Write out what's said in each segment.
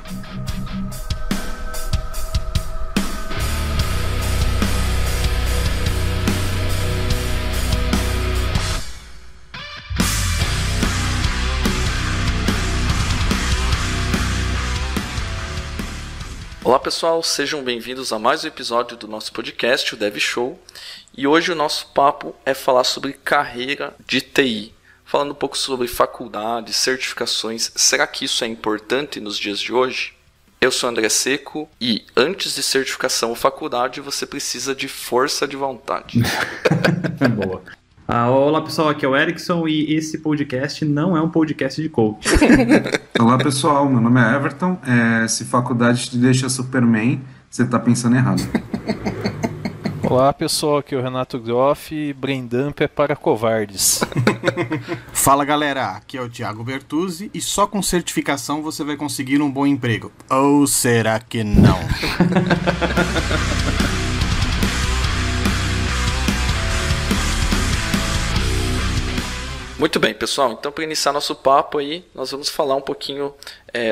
Olá pessoal, sejam bem-vindos a mais um episódio do nosso podcast, o Dev Show. E hoje o nosso papo é falar sobre carreira de TI. Falando um pouco sobre faculdade, certificações, será que isso é importante nos dias de hoje? Eu sou André Seco e antes de certificação ou faculdade você precisa de força de vontade. Boa. Olá pessoal, aqui é o Erickson e esse podcast não é um podcast de coach. Olá pessoal, meu nome é Everton. Se faculdade te deixa Superman, você tá pensando errado. Olá pessoal, aqui é o Renato Groff e Braindump é para covardes. Fala galera, aqui é o Thiago Bertuzzi e só com certificação você vai conseguir um bom emprego. Ou será que não? Muito bem, pessoal. Então, para iniciar nosso papo aí, nós vamos falar um pouquinho,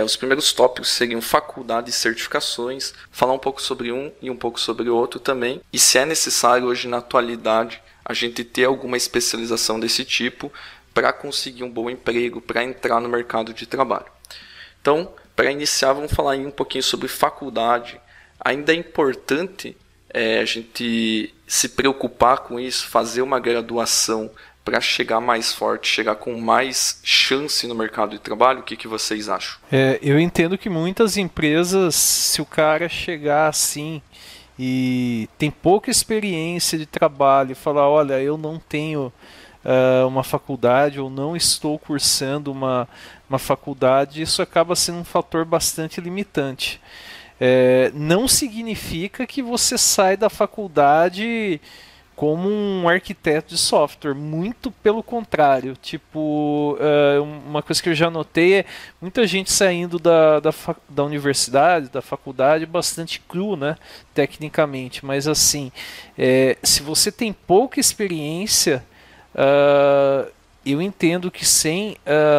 os primeiros tópicos seriam faculdade e certificações, falar um pouco sobre um e um pouco sobre o outro também, e se é necessário hoje na atualidade a gente ter alguma especialização desse tipo para conseguir um bom emprego, para entrar no mercado de trabalho. Então, para iniciar, vamos falar aí um pouquinho sobre faculdade. Ainda é importante a gente se preocupar com isso, fazer uma graduação para chegar mais forte, chegar com mais chance no mercado de trabalho? O que vocês acham? Eu entendo que muitas empresas, se o cara chegar assim e tem pouca experiência de trabalho e falar, olha, eu não tenho uma faculdade ou não estou cursando uma faculdade, isso acaba sendo um fator bastante limitante. Não significa que você sai da faculdade como um arquiteto de software, muito pelo contrário. Tipo, uma coisa que eu já notei é muita gente saindo da universidade, da faculdade, bastante cru, né, tecnicamente, mas assim, se você tem pouca experiência, eu entendo que sem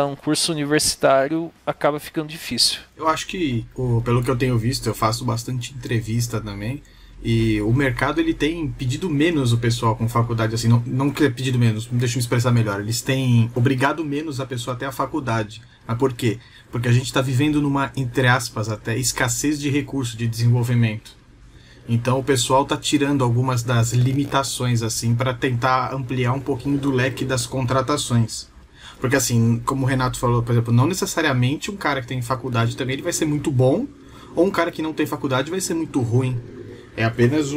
um curso universitário acaba ficando difícil. Eu acho que, pelo que eu tenho visto, eu faço bastante entrevista também, e o mercado ele tem pedido menos o pessoal com faculdade, assim, não que é pedido menos, deixa eu me expressar melhor, eles têm obrigado menos a pessoa até a faculdade. Mas por quê? Porque a gente está vivendo numa, entre aspas, até escassez de recursos de desenvolvimento. Então o pessoal está tirando algumas das limitações assim para tentar ampliar um pouquinho do leque das contratações. Porque assim, como o Renato falou, por exemplo, não necessariamente um cara que tem faculdade também ele vai ser muito bom, ou um cara que não tem faculdade vai ser muito ruim. É apenas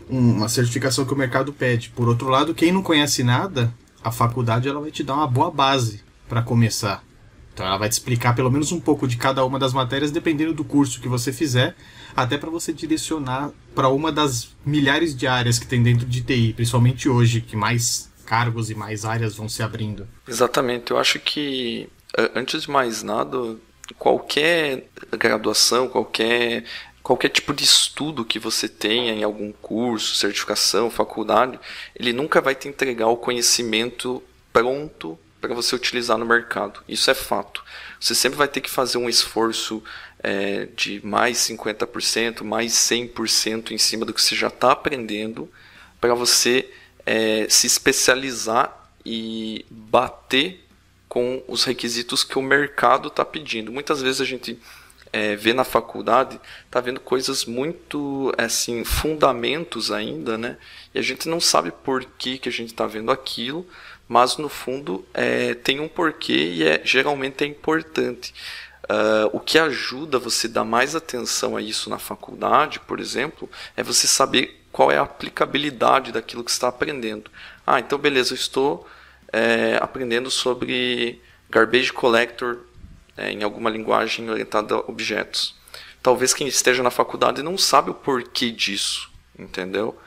uma certificação que o mercado pede. Por outro lado, quem não conhece nada, a faculdade ela vai te dar uma boa base para começar. Então ela vai te explicar pelo menos um pouco de cada uma das matérias, dependendo do curso que você fizer, até para você direcionar para uma das milhares de áreas que tem dentro de TI, principalmente hoje, que mais cargos e mais áreas vão se abrindo. Exatamente. Eu acho que, antes de mais nada, qualquer graduação, qualquer tipo de estudo que você tenha em algum curso, certificação, faculdade, ele nunca vai te entregar o conhecimento pronto para você utilizar no mercado. Isso é fato. Você sempre vai ter que fazer um esforço de mais 50%, mais 100% em cima do que você já está aprendendo para você se especializar e bater com os requisitos que o mercado está pedindo. Muitas vezes a gente vê na faculdade, está vendo coisas muito, assim, fundamentos ainda, né? E a gente não sabe por que a gente está vendo aquilo, mas no fundo tem um porquê e geralmente é importante. O que ajuda você a dar mais atenção a isso na faculdade, por exemplo, é você saber qual é a aplicabilidade daquilo que você está aprendendo. Então beleza, eu estou aprendendo sobre Garbage Collector em alguma linguagem orientada a objetos. Talvez quem esteja na faculdade não sabe o porquê disso, entendeu?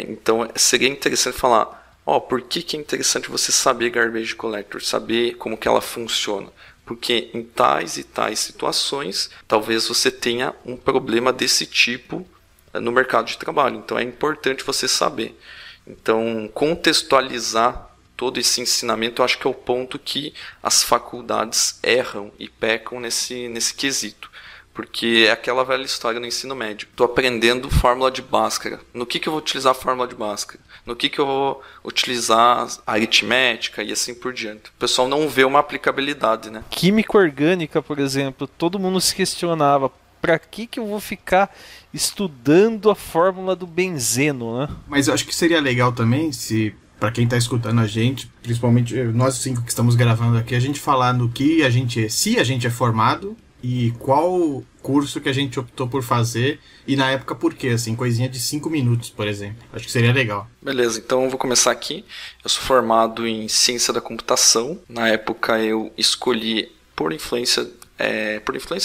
Então seria interessante falar, por que é interessante você saber Garbage Collector, saber como que ela funciona? Porque em tais e tais situações, talvez você tenha um problema desse tipo no mercado de trabalho. Então é importante você saber. Então, contextualizar todo esse ensinamento, eu acho que é o ponto que as faculdades erram e pecam nesse quesito. Porque é aquela velha história no ensino médio. Estou aprendendo fórmula de Bhaskara. No que eu vou utilizar a fórmula de Bhaskara? No que eu vou utilizar a aritmética e assim por diante. O pessoal não vê uma aplicabilidade, né? Química orgânica, por exemplo, todo mundo se questionava. Para que eu vou ficar estudando a fórmula do benzeno, né? Mas eu acho que seria legal também se, para quem está escutando a gente, principalmente nós 5 que estamos gravando aqui, a gente falar no que a gente é, se a gente é formado e qual curso que a gente optou por fazer e na época por quê, assim, coisinha de 5 minutos, por exemplo. Acho que seria legal. Beleza, então eu vou começar aqui. Eu sou formado em Ciência da Computação. Na época eu escolhi por influência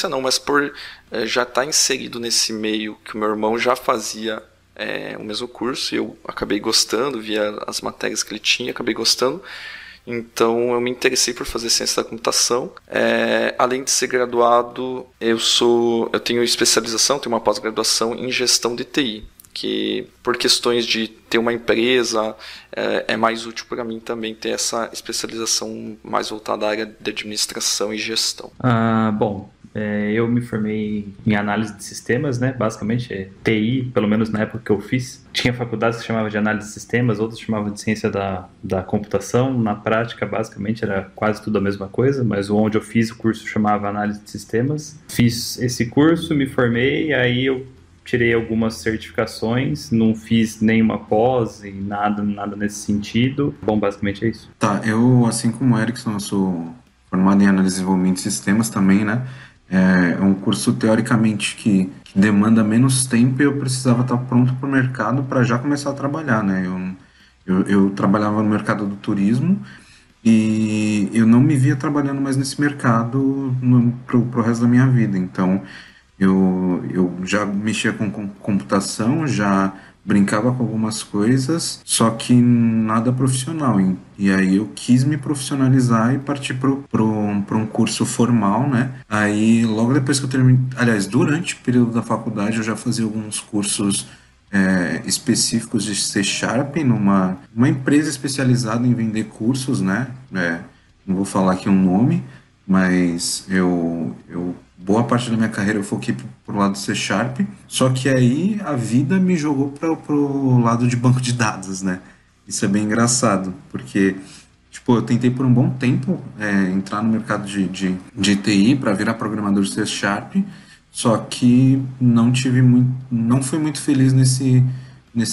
não, mas por já estar inserido nesse meio que o meu irmão já fazia o mesmo curso, e eu acabei gostando, via as matérias que ele tinha, acabei gostando. Então eu me interessei por fazer ciência da computação. Além de ser graduado, eu tenho especialização, tenho uma pós-graduação em gestão de TI, que por questões de ter uma empresa é mais útil para mim também ter essa especialização mais voltada à área de administração e gestão. Bom, eu me formei em análise de sistemas, né? Basicamente, TI, pelo menos na época que eu fiz. Tinha faculdades que chamavam de análise de sistemas, outras chamavam de ciência da computação. Na prática, basicamente, era quase tudo a mesma coisa, mas onde eu fiz o curso chamava análise de sistemas. Fiz esse curso, me formei, aí eu tirei algumas certificações, não fiz nenhuma pós e nada nesse sentido. Bom, basicamente é isso. Tá, eu, assim como o Erickson, eu sou formado em análise de desenvolvimento de sistemas também, né? É um curso, teoricamente, que demanda menos tempo e eu precisava estar pronto para o mercado para já começar a trabalhar, né? Eu trabalhava no mercado do turismo e eu não me via trabalhando mais nesse mercado pro resto da minha vida. Então, eu já mexia com computação, já brincava com algumas coisas, só que nada profissional. E aí eu quis me profissionalizar e partir para um curso formal, né? Aí logo depois que eu terminei, aliás, durante o período da faculdade eu já fazia alguns cursos específicos de C# numa empresa especializada em vender cursos, né? Não vou falar aqui um nome, mas eu boa parte da minha carreira eu foquei pro lado C#, só que aí a vida me jogou pro lado de banco de dados, né? Isso é bem engraçado, porque tipo, eu tentei por um bom tempo entrar no mercado de TI para virar programador de C#, só que não fui muito feliz nesse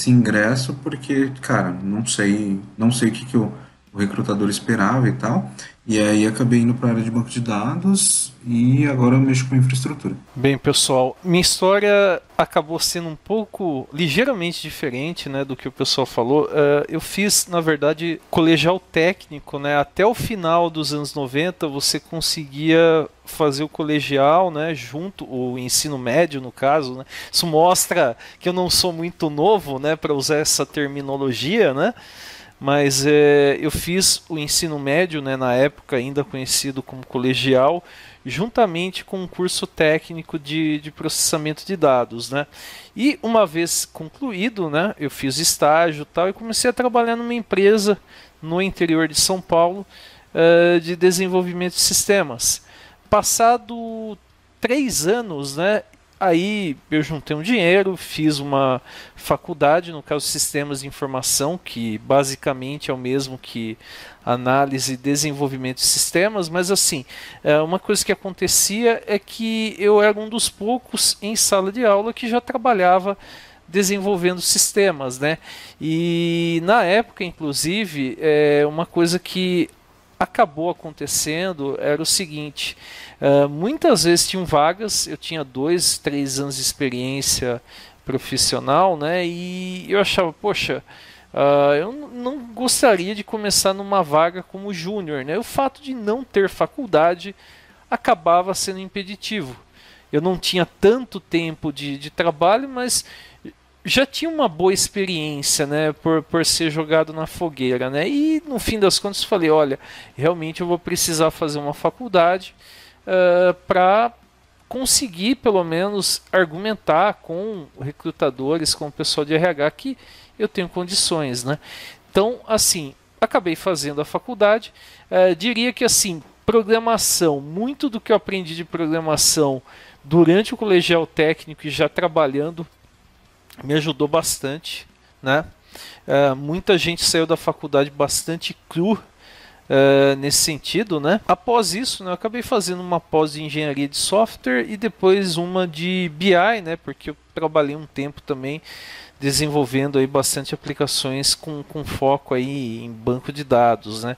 ingresso, porque, cara, não sei o que o recrutador esperava e tal. E aí acabei indo para a área de banco de dados e agora eu mexo com infraestrutura. Bem, pessoal, minha história acabou sendo um pouco, ligeiramente diferente, né, do que o pessoal falou. Eu fiz, na verdade, colegial técnico, né, até o final dos anos 90 você conseguia fazer o colegial, né, o ensino médio, no caso, né. Isso mostra que eu não sou muito novo, né, para usar essa terminologia, né. Mas eu fiz o ensino médio, né, na época ainda conhecido como colegial, juntamente com um curso técnico de processamento de dados, né? E uma vez concluído, né, eu fiz estágio e tal, e comecei a trabalhar numa empresa no interior de São Paulo de desenvolvimento de sistemas. Passado 3 anos, né, aí eu juntei um dinheiro, fiz uma faculdade, no caso Sistemas de Informação, que basicamente é o mesmo que análise e desenvolvimento de sistemas, mas assim, uma coisa que acontecia é que eu era um dos poucos em sala de aula que já trabalhava desenvolvendo sistemas, né? E na época, inclusive, uma coisa que acabou acontecendo era o seguinte: muitas vezes tinham vagas, eu tinha 2, 3 anos de experiência profissional, né, e eu achava, poxa, eu não gostaria de começar numa vaga como júnior, né? O fato de não ter faculdade acabava sendo impeditivo. Eu não tinha tanto tempo de trabalho, mas já tinha uma boa experiência, né, por ser jogado na fogueira, né? E no fim das contas falei, olha, realmente eu vou precisar fazer uma faculdade para conseguir pelo menos argumentar com recrutadores, com o pessoal de RH que eu tenho condições, né? Então, assim, acabei fazendo a faculdade. Diria que assim, programação, muito do que eu aprendi de programação durante o colegial técnico e já trabalhando me ajudou bastante, né? Muita gente saiu da faculdade bastante cru nesse sentido, né? Após isso, né, eu acabei fazendo uma pós de engenharia de software e depois uma de BI, né? Porque eu trabalhei um tempo também desenvolvendo aí bastante aplicações com foco aí em banco de dados, né?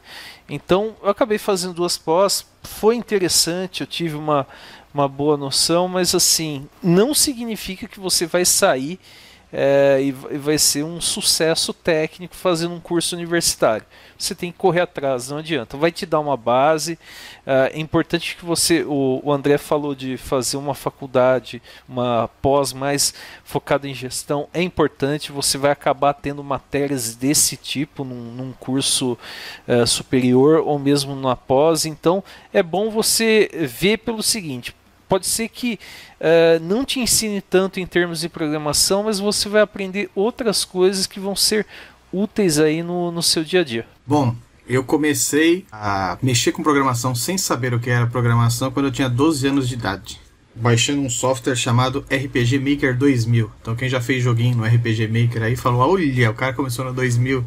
Então eu acabei fazendo 2 pós, foi interessante, eu tive uma boa noção, mas assim, não significa que você vai sair e vai ser um sucesso técnico fazendo um curso universitário. Você tem que correr atrás, não adianta. Vai te dar uma base. É importante que você, o André falou de fazer uma faculdade, uma pós mais focada em gestão. É importante, você vai acabar tendo matérias desse tipo num curso superior ou mesmo numa pós. Então é bom você ver pelo seguinte: pode ser que não te ensine tanto em termos de programação, mas você vai aprender outras coisas que vão ser úteis aí no seu dia a dia. Bom, eu comecei a mexer com programação sem saber o que era programação quando eu tinha 12 anos de idade, baixando um software chamado RPG Maker 2000. Então quem já fez joguinho no RPG Maker aí falou, olha, o cara começou no 2000.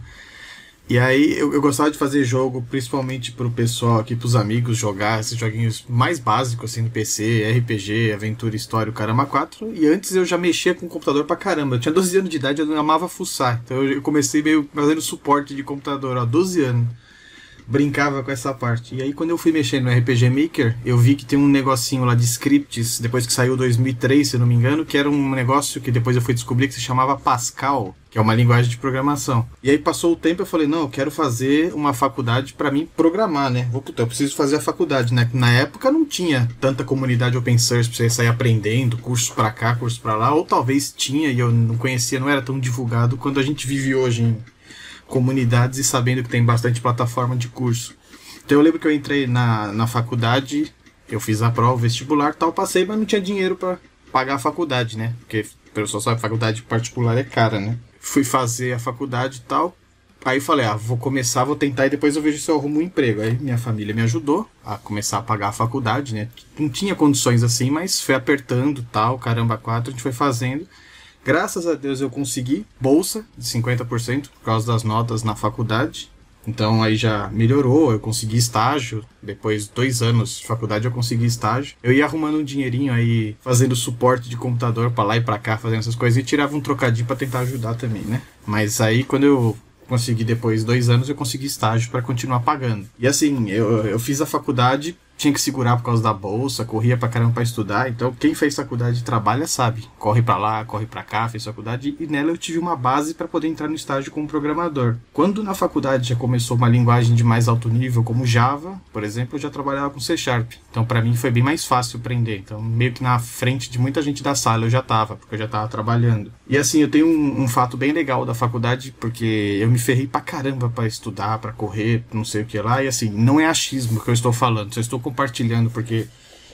E aí eu gostava de fazer jogo, principalmente pro pessoal aqui, pros amigos, jogar esses joguinhos mais básicos, assim, no PC, RPG, aventura, história, o caramba 4. E antes eu já mexia com computador pra caramba. Eu tinha 12 anos de idade, eu amava fuçar. Então eu comecei meio fazendo suporte de computador, 12 anos. Brincava com essa parte. E aí quando eu fui mexer no RPG Maker, eu vi que tem um negocinho lá de scripts, depois que saiu 2003, se eu não me engano, que era um negócio que depois eu fui descobrir que se chamava Pascal, que é uma linguagem de programação. E aí passou o tempo, eu falei, não, eu quero fazer uma faculdade pra mim programar, né? Eu preciso fazer a faculdade, né? Na época não tinha tanta comunidade open source pra você sair aprendendo, curso pra cá, curso pra lá, ou talvez tinha e eu não conhecia, não era tão divulgado quando a gente vive hoje em comunidades e sabendo que tem bastante plataforma de curso. Então eu lembro que eu entrei na faculdade, eu fiz a prova, vestibular, tal, passei, mas não tinha dinheiro pra pagar a faculdade, né? Porque o pessoal sabe que faculdade particular é cara, né? Fui fazer a faculdade e tal, aí falei, vou tentar e depois eu vejo se eu arrumo um emprego. Aí minha família me ajudou a começar a pagar a faculdade, né? Não tinha condições assim, mas foi apertando, tal, caramba 4, a gente foi fazendo. Graças a Deus eu consegui bolsa de 50% por causa das notas na faculdade. Então aí já melhorou, eu consegui estágio. Depois de 2 anos de faculdade eu consegui estágio. Eu ia arrumando um dinheirinho aí, fazendo suporte de computador pra lá e pra cá, fazendo essas coisas. E tirava um trocadinho pra tentar ajudar também, né? Mas aí quando eu consegui, depois de 2 anos, eu consegui estágio pra continuar pagando. E assim, eu fiz a faculdade, tinha que segurar por causa da bolsa, corria pra caramba pra estudar. Então quem fez faculdade e trabalha sabe, corre pra lá, corre pra cá, fez faculdade, e nela eu tive uma base pra poder entrar no estágio como programador. Quando na faculdade já começou uma linguagem de mais alto nível, como Java, por exemplo, eu já trabalhava com C#. Então pra mim foi bem mais fácil aprender. Então meio que na frente de muita gente da sala eu já tava, porque eu já tava trabalhando. E assim, eu tenho um fato bem legal da faculdade, porque eu me ferrei pra caramba pra estudar, pra correr, não sei o que lá, e assim, não é achismo que eu estou falando, só estou compartilhando, porque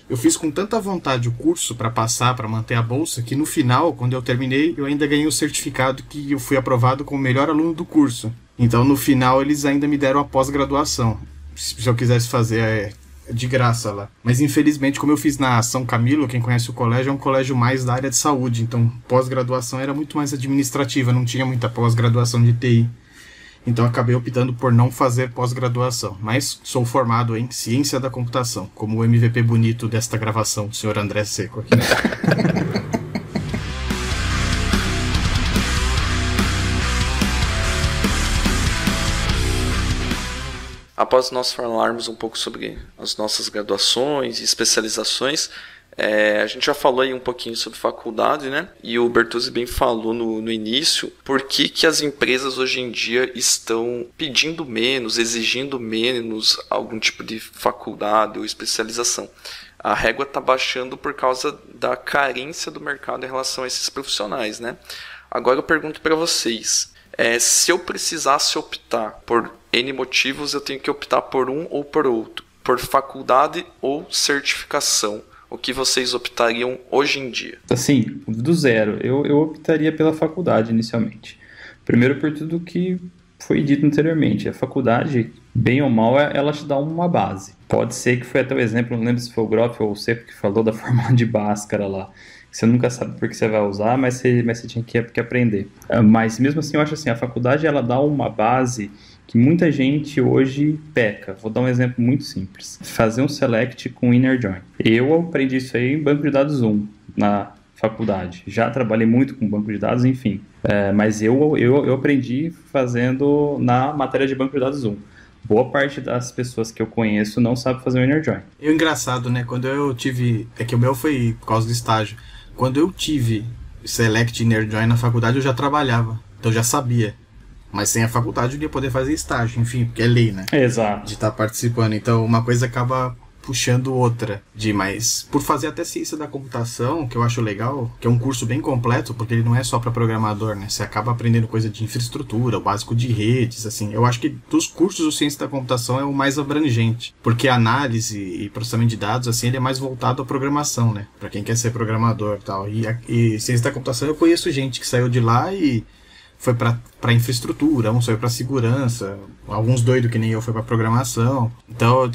eu fiz com tanta vontade o curso para passar, para manter a bolsa, que no final, quando eu terminei, eu ainda ganhei o certificado que eu fui aprovado como melhor aluno do curso. Então no final eles ainda me deram a pós-graduação, se eu quisesse fazer de graça lá. Mas infelizmente, como eu fiz na São Camilo, quem conhece o colégio, é um colégio mais da área de saúde, então pós-graduação era muito mais administrativa, não tinha muita pós-graduação de TI. Então acabei optando por não fazer pós-graduação, mas sou formado em Ciência da Computação, como o MVP bonito desta gravação, o senhor André Seco aqui. Após nós falarmos um pouco sobre as nossas graduações e especializações, a gente já falou aí um pouquinho sobre faculdade, né? E o Bertuzzi bem falou no início por que as empresas hoje em dia estão pedindo menos, exigindo menos algum tipo de faculdade ou especialização. A régua está baixando por causa da carência do mercado em relação a esses profissionais, né? Agora eu pergunto para vocês, se eu precisasse optar por N motivos, eu tenho que optar por um ou por outro, por faculdade ou certificação. O que vocês optariam hoje em dia? Assim, do zero, eu optaria pela faculdade inicialmente. Primeiro por tudo que foi dito anteriormente, a faculdade, bem ou mal, ela te dá uma base. Pode ser que foi até o exemplo, não lembro se foi o Groff ou o Seco que falou da forma de Bhaskara lá. Você nunca sabe por que você vai usar, mas você tinha que aprender. Mas mesmo assim, eu acho assim, a faculdade ela dá uma base que muita gente hoje peca. Vou dar um exemplo muito simples. Fazer um select com inner join. Eu aprendi isso aí em banco de dados 1, na faculdade. Já trabalhei muito com banco de dados, enfim. Mas eu aprendi fazendo na matéria de banco de dados 1. Boa parte das pessoas que eu conheço não sabe fazer o inner join. É engraçado, né? Quando eu tive... É que o meu foi por causa do estágio. Quando eu tive select inner join na faculdade, eu já trabalhava. Então eu já sabia. Mas sem a faculdade eu ia poder fazer estágio, enfim, porque é lei, né? Exato. De estar participando. Então uma coisa acaba puxando outra. Mas por fazer até ciência da computação, que eu acho legal, que é um curso bem completo, porque ele não é só para programador, né? Você acaba aprendendo coisa de infraestrutura, o básico de redes, assim. Eu acho que dos cursos de ciência da computação é o mais abrangente, porque análise e processamento de dados, assim, ele é mais voltado à programação, né? Para quem quer ser programador e tal. E ciência da computação, eu conheço gente que saiu de lá e foi para infraestrutura, uns foi para segurança, alguns doidos que nem eu foi para programação. Então,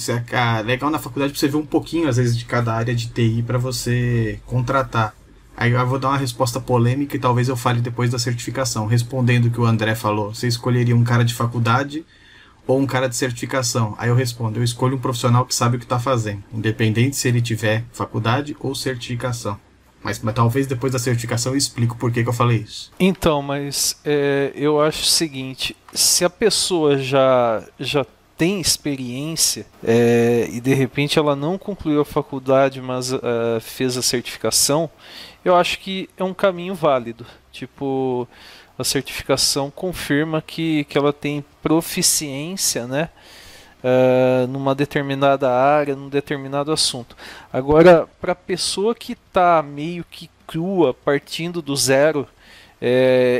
legal na faculdade para você ver um pouquinho, às vezes, de cada área de TI para você contratar. Aí eu vou dar uma resposta polêmica e talvez eu fale depois da certificação. Respondendo o que o André falou, você escolheria um cara de faculdade ou um cara de certificação? Aí eu respondo, eu escolho um profissional que sabe o que está fazendo, independente se ele tiver faculdade ou certificação. Mas talvez depois da certificação eu explico por que eu falei isso. Então, mas eu acho o seguinte, se a pessoa já tem experiência e de repente ela não concluiu a faculdade, mas fez a certificação, eu acho que é um caminho válido. Tipo, a certificação confirma que ela tem proficiência, né? Numa determinada área, num determinado assunto. Agora, para a pessoa que está meio que crua, partindo do zero,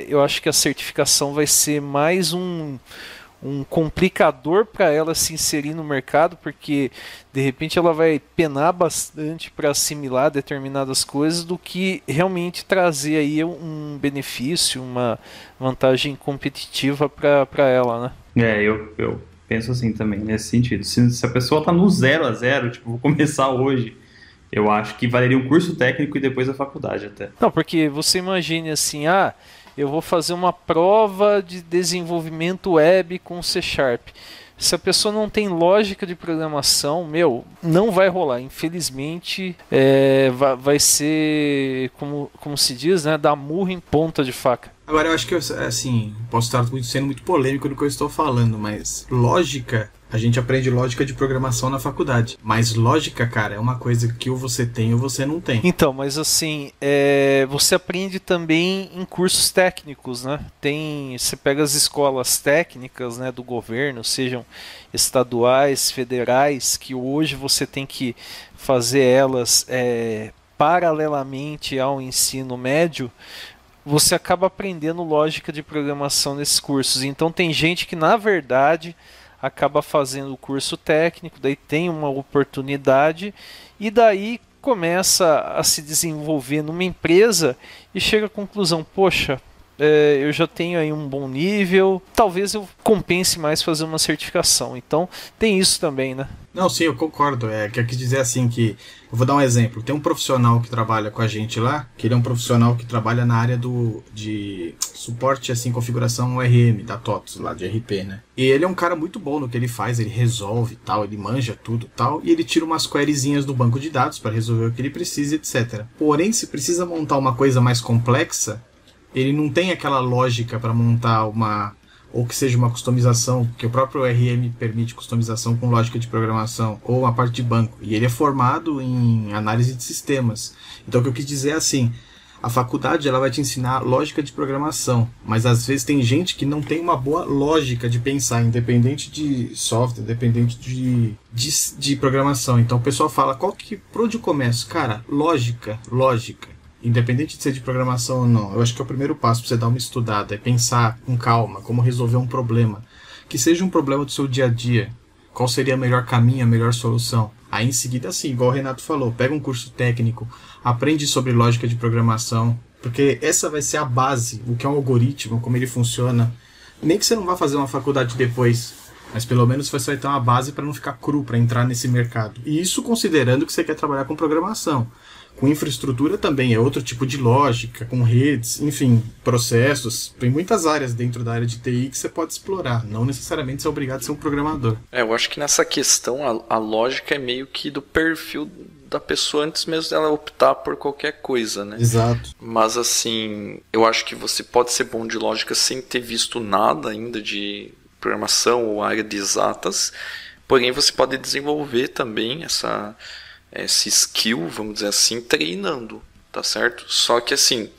eu acho que a certificação vai ser mais um complicador para ela se inserir no mercado, porque de repente ela vai penar bastante para assimilar determinadas coisas do que realmente trazer aí um benefício, uma vantagem competitiva para ela, né? Eu penso assim também, nesse sentido. Se a pessoa tá no 0 a 0, tipo, vou começar hoje, eu acho que valeria um curso técnico e depois a faculdade até. Não, porque você imagine assim, eu vou fazer uma prova de desenvolvimento web com C#. Se a pessoa não tem lógica de programação, não vai rolar. Infelizmente, vai ser, como se diz, né, dar murro em ponta de faca. Agora, eu acho que, assim, posso estar sendo muito polêmico no que eu estou falando, mas lógica, a gente aprende lógica de programação na faculdade. Mas lógica, cara, é uma coisa que ou você tem ou você não tem. Então, mas assim, você aprende também em cursos técnicos, né? Você pega as escolas técnicas, né, do governo, sejam estaduais, federais, que hoje você tem que fazer elas paralelamente ao ensino médio. Você acaba aprendendo lógica de programação nesses cursos. Então tem gente que, na verdade, acaba fazendo o curso técnico, daí tem uma oportunidade e daí começa a se desenvolver numa empresa e chega à conclusão, poxa, eu já tenho aí um bom nível, talvez eu compense mais fazer uma certificação. Então tem isso também, né? Não, sim, eu concordo. Quer dizer assim que... Eu vou dar um exemplo. Tem um profissional que trabalha com a gente lá, que ele é um profissional que trabalha na área de suporte, assim, configuração ORM, da TOTS, lá de RP, né? E ele é um cara muito bom no que ele faz, ele resolve tal, ele manja tudo tal, e ele tira umas queryzinhas do banco de dados para resolver o que ele precisa, etc. Porém, se precisa montar uma coisa mais complexa, ele não tem aquela lógica para montar ou que seja uma customização, porque o próprio RM permite customização com lógica de programação, ou uma parte de banco, e ele é formado em análise de sistemas. Então o que eu quis dizer é assim, a faculdade ela vai te ensinar lógica de programação, mas às vezes tem gente que não tem uma boa lógica de pensar, independente de software, independente de programação. Então o pessoal fala, por onde eu começo? Cara, lógica. Independente de ser de programação ou não, eu acho que é o primeiro passo para você dar uma estudada, é pensar com calma como resolver um problema. Que seja um problema do seu dia a dia, qual seria o melhor caminho, a melhor solução. Aí em seguida, assim, igual o Renato falou, pega um curso técnico, aprende sobre lógica de programação, porque essa vai ser a base, o que é um algoritmo, como ele funciona. Nem que você não vá fazer uma faculdade depois, mas pelo menos você vai ter uma base para não ficar cru, para entrar nesse mercado. E isso considerando que você quer trabalhar com programação. Com infraestrutura também é outro tipo de lógica, com redes, enfim, processos. Tem muitas áreas dentro da área de TI que você pode explorar. Não necessariamente você é obrigado a ser um programador. Eu acho que nessa questão a lógica é meio que do perfil da pessoa antes mesmo dela optar por qualquer coisa, né? Exato. Mas assim, eu acho que você pode ser bom de lógica sem ter visto nada ainda de programação ou área de exatas, porém você pode desenvolver também esse skill, vamos dizer assim, treinando, tá certo? Só que assim,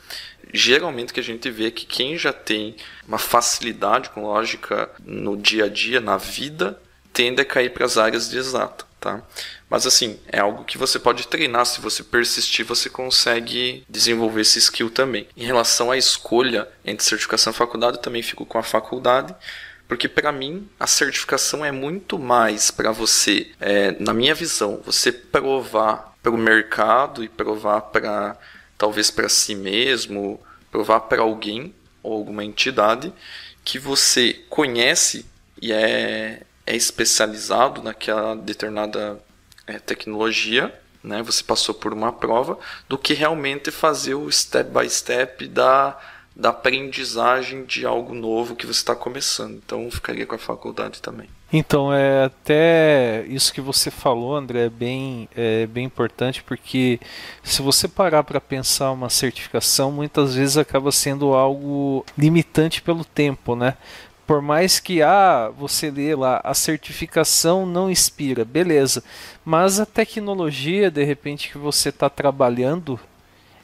geralmente o que a gente vê é que quem já tem uma facilidade com lógica no dia a dia, na vida, tende a cair para as áreas de exata, tá? Mas assim, é algo que você pode treinar, se você persistir, você consegue desenvolver esse skill também. Em relação à escolha entre certificação e faculdade, eu também fico com a faculdade, porque para mim a certificação é muito mais para você, na minha visão, você provar para o mercado e provar talvez para si mesmo, provar para alguém ou alguma entidade que você conhece e é especializado naquela determinada tecnologia, né? Você passou por uma prova, do que realmente fazer o step by step da aprendizagem de algo novo que você está começando. Então eu ficaria com a faculdade também. Então, até isso que você falou, André, é bem importante, porque se você parar para pensar uma certificação, muitas vezes acaba sendo algo limitante pelo tempo, né? Por mais que você lê lá, a certificação não inspira, beleza, mas a tecnologia, de repente, que você está trabalhando,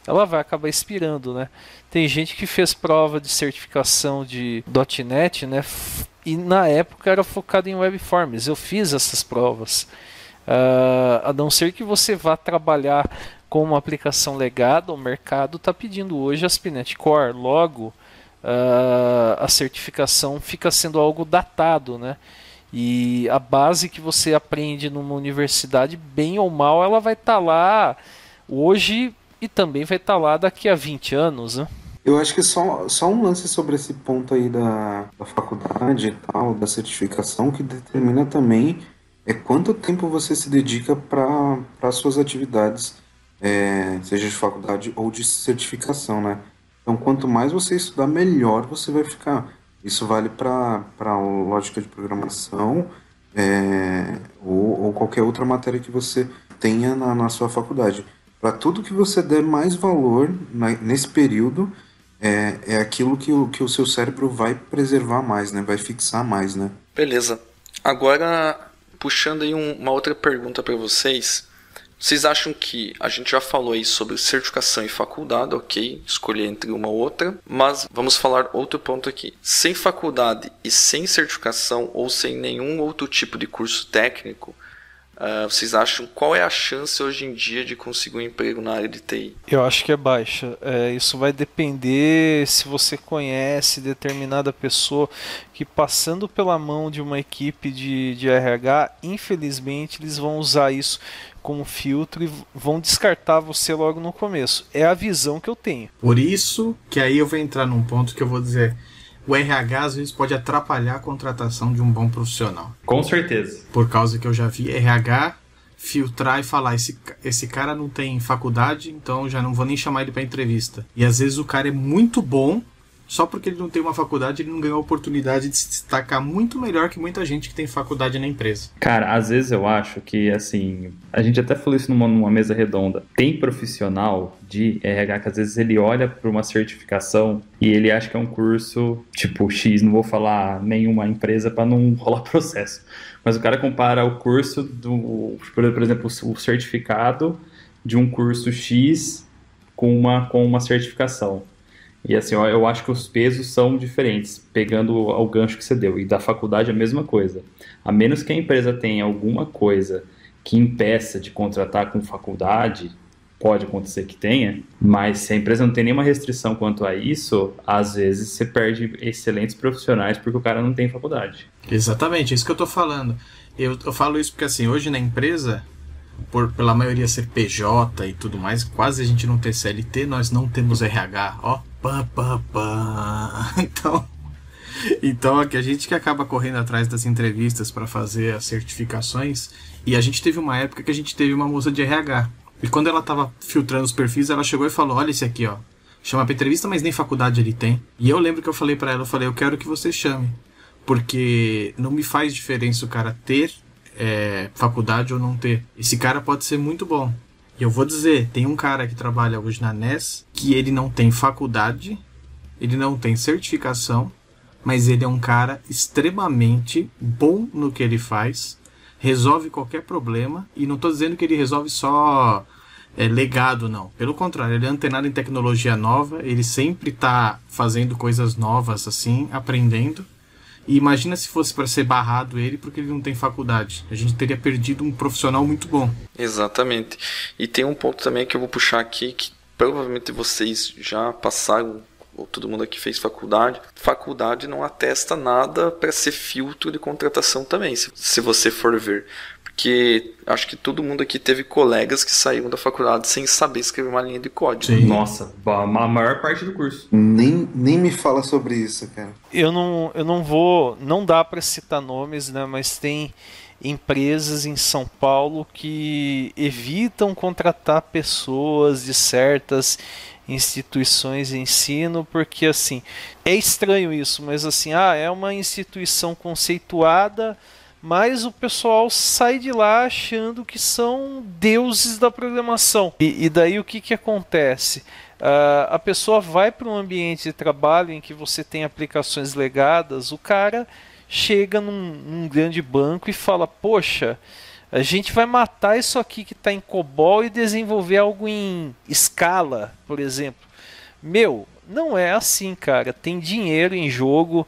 ela vai acabar inspirando, né? Tem gente que fez prova de certificação de .NET, né? E na época era focado em webforms. Eu fiz essas provas. A não ser que você vá trabalhar com uma aplicação legada, o mercado está pedindo hoje ASP.NET Core. Logo, a certificação fica sendo algo datado, né? E a base que você aprende numa universidade, bem ou mal, ela vai estar lá hoje e também vai estar lá daqui a 20 anos, né? Eu acho que só um lance sobre esse ponto aí da faculdade e tal, da certificação, que determina também quanto tempo você se dedica para as suas atividades, seja de faculdade ou de certificação, né? Então, quanto mais você estudar, melhor você vai ficar. Isso vale para lógica de programação ou qualquer outra matéria que você tenha na sua faculdade. Para tudo que você der mais valor nesse período, é aquilo que o seu cérebro vai preservar mais, né? Vai fixar mais, né? Beleza. Agora, puxando aí uma outra pergunta para vocês. Vocês acham que a gente já falou aí sobre certificação e faculdade, ok? Escolher entre uma ou outra. Mas vamos falar outro ponto aqui. Sem faculdade e sem certificação ou sem nenhum outro tipo de curso técnico, vocês acham qual é a chance hoje em dia de conseguir um emprego na área de TI? Eu acho que é baixa. Isso vai depender se você conhece determinada pessoa que, passando pela mão de uma equipe de RH, infelizmente eles vão usar isso como filtro e vão descartar você logo no começo. É a visão que eu tenho. Por isso que aí eu vou entrar num ponto que eu vou dizer: o RH às vezes pode atrapalhar a contratação de um bom profissional. Com certeza. Por causa que eu já vi RH filtrar e falar: esse cara não tem faculdade, então já não vou nem chamar ele para entrevista. E às vezes o cara é muito bom, só porque ele não tem uma faculdade, ele não ganhou a oportunidade de se destacar muito melhor que muita gente que tem faculdade na empresa. Cara, às vezes eu acho que, assim, a gente até falou isso numa mesa redonda. Tem profissional de RH que às vezes ele olha para uma certificação e ele acha que é um curso tipo X, não vou falar nenhuma empresa para não rolar processo. Mas o cara compara o curso por exemplo, o certificado de um curso X com uma certificação. E assim, eu acho que os pesos são diferentes, pegando o gancho que você deu. E da faculdade a mesma coisa. A menos que a empresa tenha alguma coisa que impeça de contratar com faculdade, pode acontecer que tenha, mas se a empresa não tem nenhuma restrição quanto a isso, às vezes você perde excelentes profissionais porque o cara não tem faculdade. Exatamente, é isso que eu tô falando. Eu falo isso porque assim, hoje na empresa, pela maioria ser PJ e tudo mais, quase a gente não tem CLT, nós não temos RH, ó. Então, Então, aqui a gente que acaba correndo atrás das entrevistas para fazer as certificações, e a gente teve uma época que a gente teve uma moça de RH. E quando ela tava filtrando os perfis, ela chegou e falou, olha esse aqui, ó. Chama pra entrevista, mas nem faculdade ele tem. E eu lembro que eu falei pra ela, eu quero que você chame. Porque não me faz diferença o cara ter faculdade ou não ter. Esse cara pode ser muito bom. E eu vou dizer, tem um cara que trabalha hoje na NES, que ele não tem faculdade, ele não tem certificação, mas ele é um cara extremamente bom no que ele faz, resolve qualquer problema, e não estou dizendo que ele resolve só legado, não. Pelo contrário, ele é antenado em tecnologia nova, ele sempre está fazendo coisas novas, assim, aprendendo. E imagina se fosse para ser barrado ele porque ele não tem faculdade. A gente teria perdido um profissional muito bom. Exatamente. E tem um ponto também que eu vou puxar aqui, que provavelmente vocês já passaram, ou todo mundo aqui fez faculdade. Faculdade não atesta nada para ser filtro de contratação também, se você for ver. Porque acho que todo mundo aqui teve colegas que saíram da faculdade sem saber escrever uma linha de código. Sim. Nossa, a maior parte do curso. Nem me fala sobre isso, cara. Eu não vou, não dá para citar nomes, né, mas tem empresas em São Paulo que evitam contratar pessoas de certas instituições de ensino, porque assim, é estranho isso, mas assim, é uma instituição conceituada, mas o pessoal sai de lá achando que são deuses da programação. E daí o que acontece? A pessoa vai para um ambiente de trabalho em que você tem aplicações legadas, o cara chega num grande banco e fala, poxa, a gente vai matar isso aqui que está em COBOL e desenvolver algo em Scala, por exemplo. Não é assim, cara. Tem dinheiro em jogo.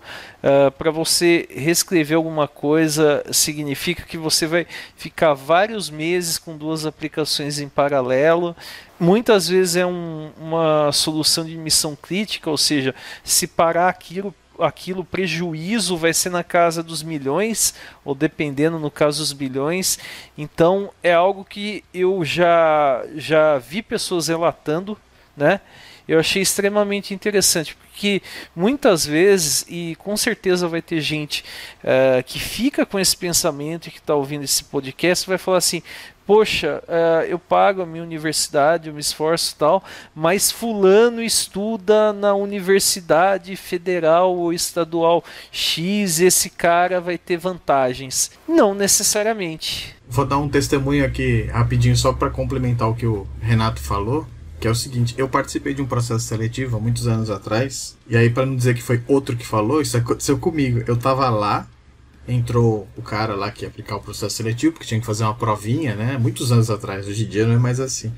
Para você reescrever alguma coisa, significa que você vai ficar vários meses com duas aplicações em paralelo. Muitas vezes é uma solução de missão crítica, ou seja, se parar aquilo, prejuízo vai ser na casa dos milhões, ou dependendo, no caso, dos bilhões. Então é algo que eu já vi pessoas relatando, né? Eu achei extremamente interessante, porque muitas vezes, e com certeza vai ter gente que fica com esse pensamento e que está ouvindo esse podcast, vai falar assim, poxa, eu pago a minha universidade, eu me esforço e tal, mas fulano estuda na universidade federal ou estadual X, esse cara vai ter vantagens. Não necessariamente. Vou dar um testemunho aqui rapidinho só para complementar o que o Renato falou. Que é o seguinte, eu participei de um processo seletivo há muitos anos atrás, e aí para não dizer que foi outro que falou, isso aconteceu comigo. Eu tava lá, entrou o cara lá que ia aplicar o processo seletivo, porque tinha que fazer uma provinha, né, muitos anos atrás, hoje em dia não é mais assim.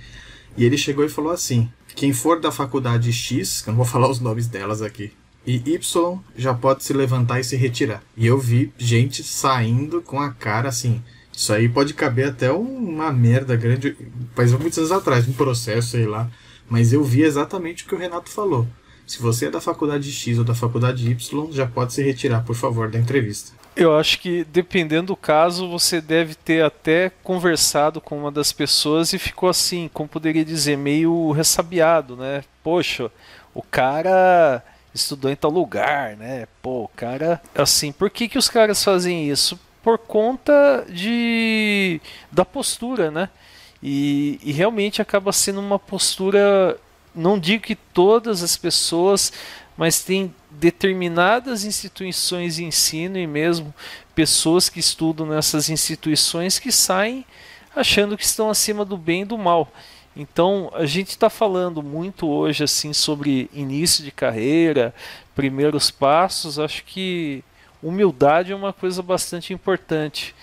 E ele chegou e falou assim, quem for da faculdade X, que eu não vou falar os nomes delas aqui, e Y já pode se levantar e se retirar. E eu vi gente saindo com a cara assim... Isso aí pode caber até uma merda grande, faz muitos anos atrás, um processo, sei lá. Mas eu vi exatamente o que o Renato falou. Se você é da faculdade X ou da faculdade Y, já pode se retirar, por favor, da entrevista. Eu acho que, dependendo do caso, você deve ter até conversado com uma das pessoas e ficou assim, como poderia dizer, meio ressabiado, né? Poxa, o cara estudou em tal lugar, né? Pô, o cara... Assim, por que os caras fazem isso? Por conta da postura, né? E realmente acaba sendo uma postura, não digo que todas as pessoas, mas tem determinadas instituições de ensino e mesmo pessoas que estudam nessas instituições que saem achando que estão acima do bem e do mal. Então a gente está falando muito hoje assim sobre início de carreira, primeiros passos. Acho que humildade é uma coisa bastante importante,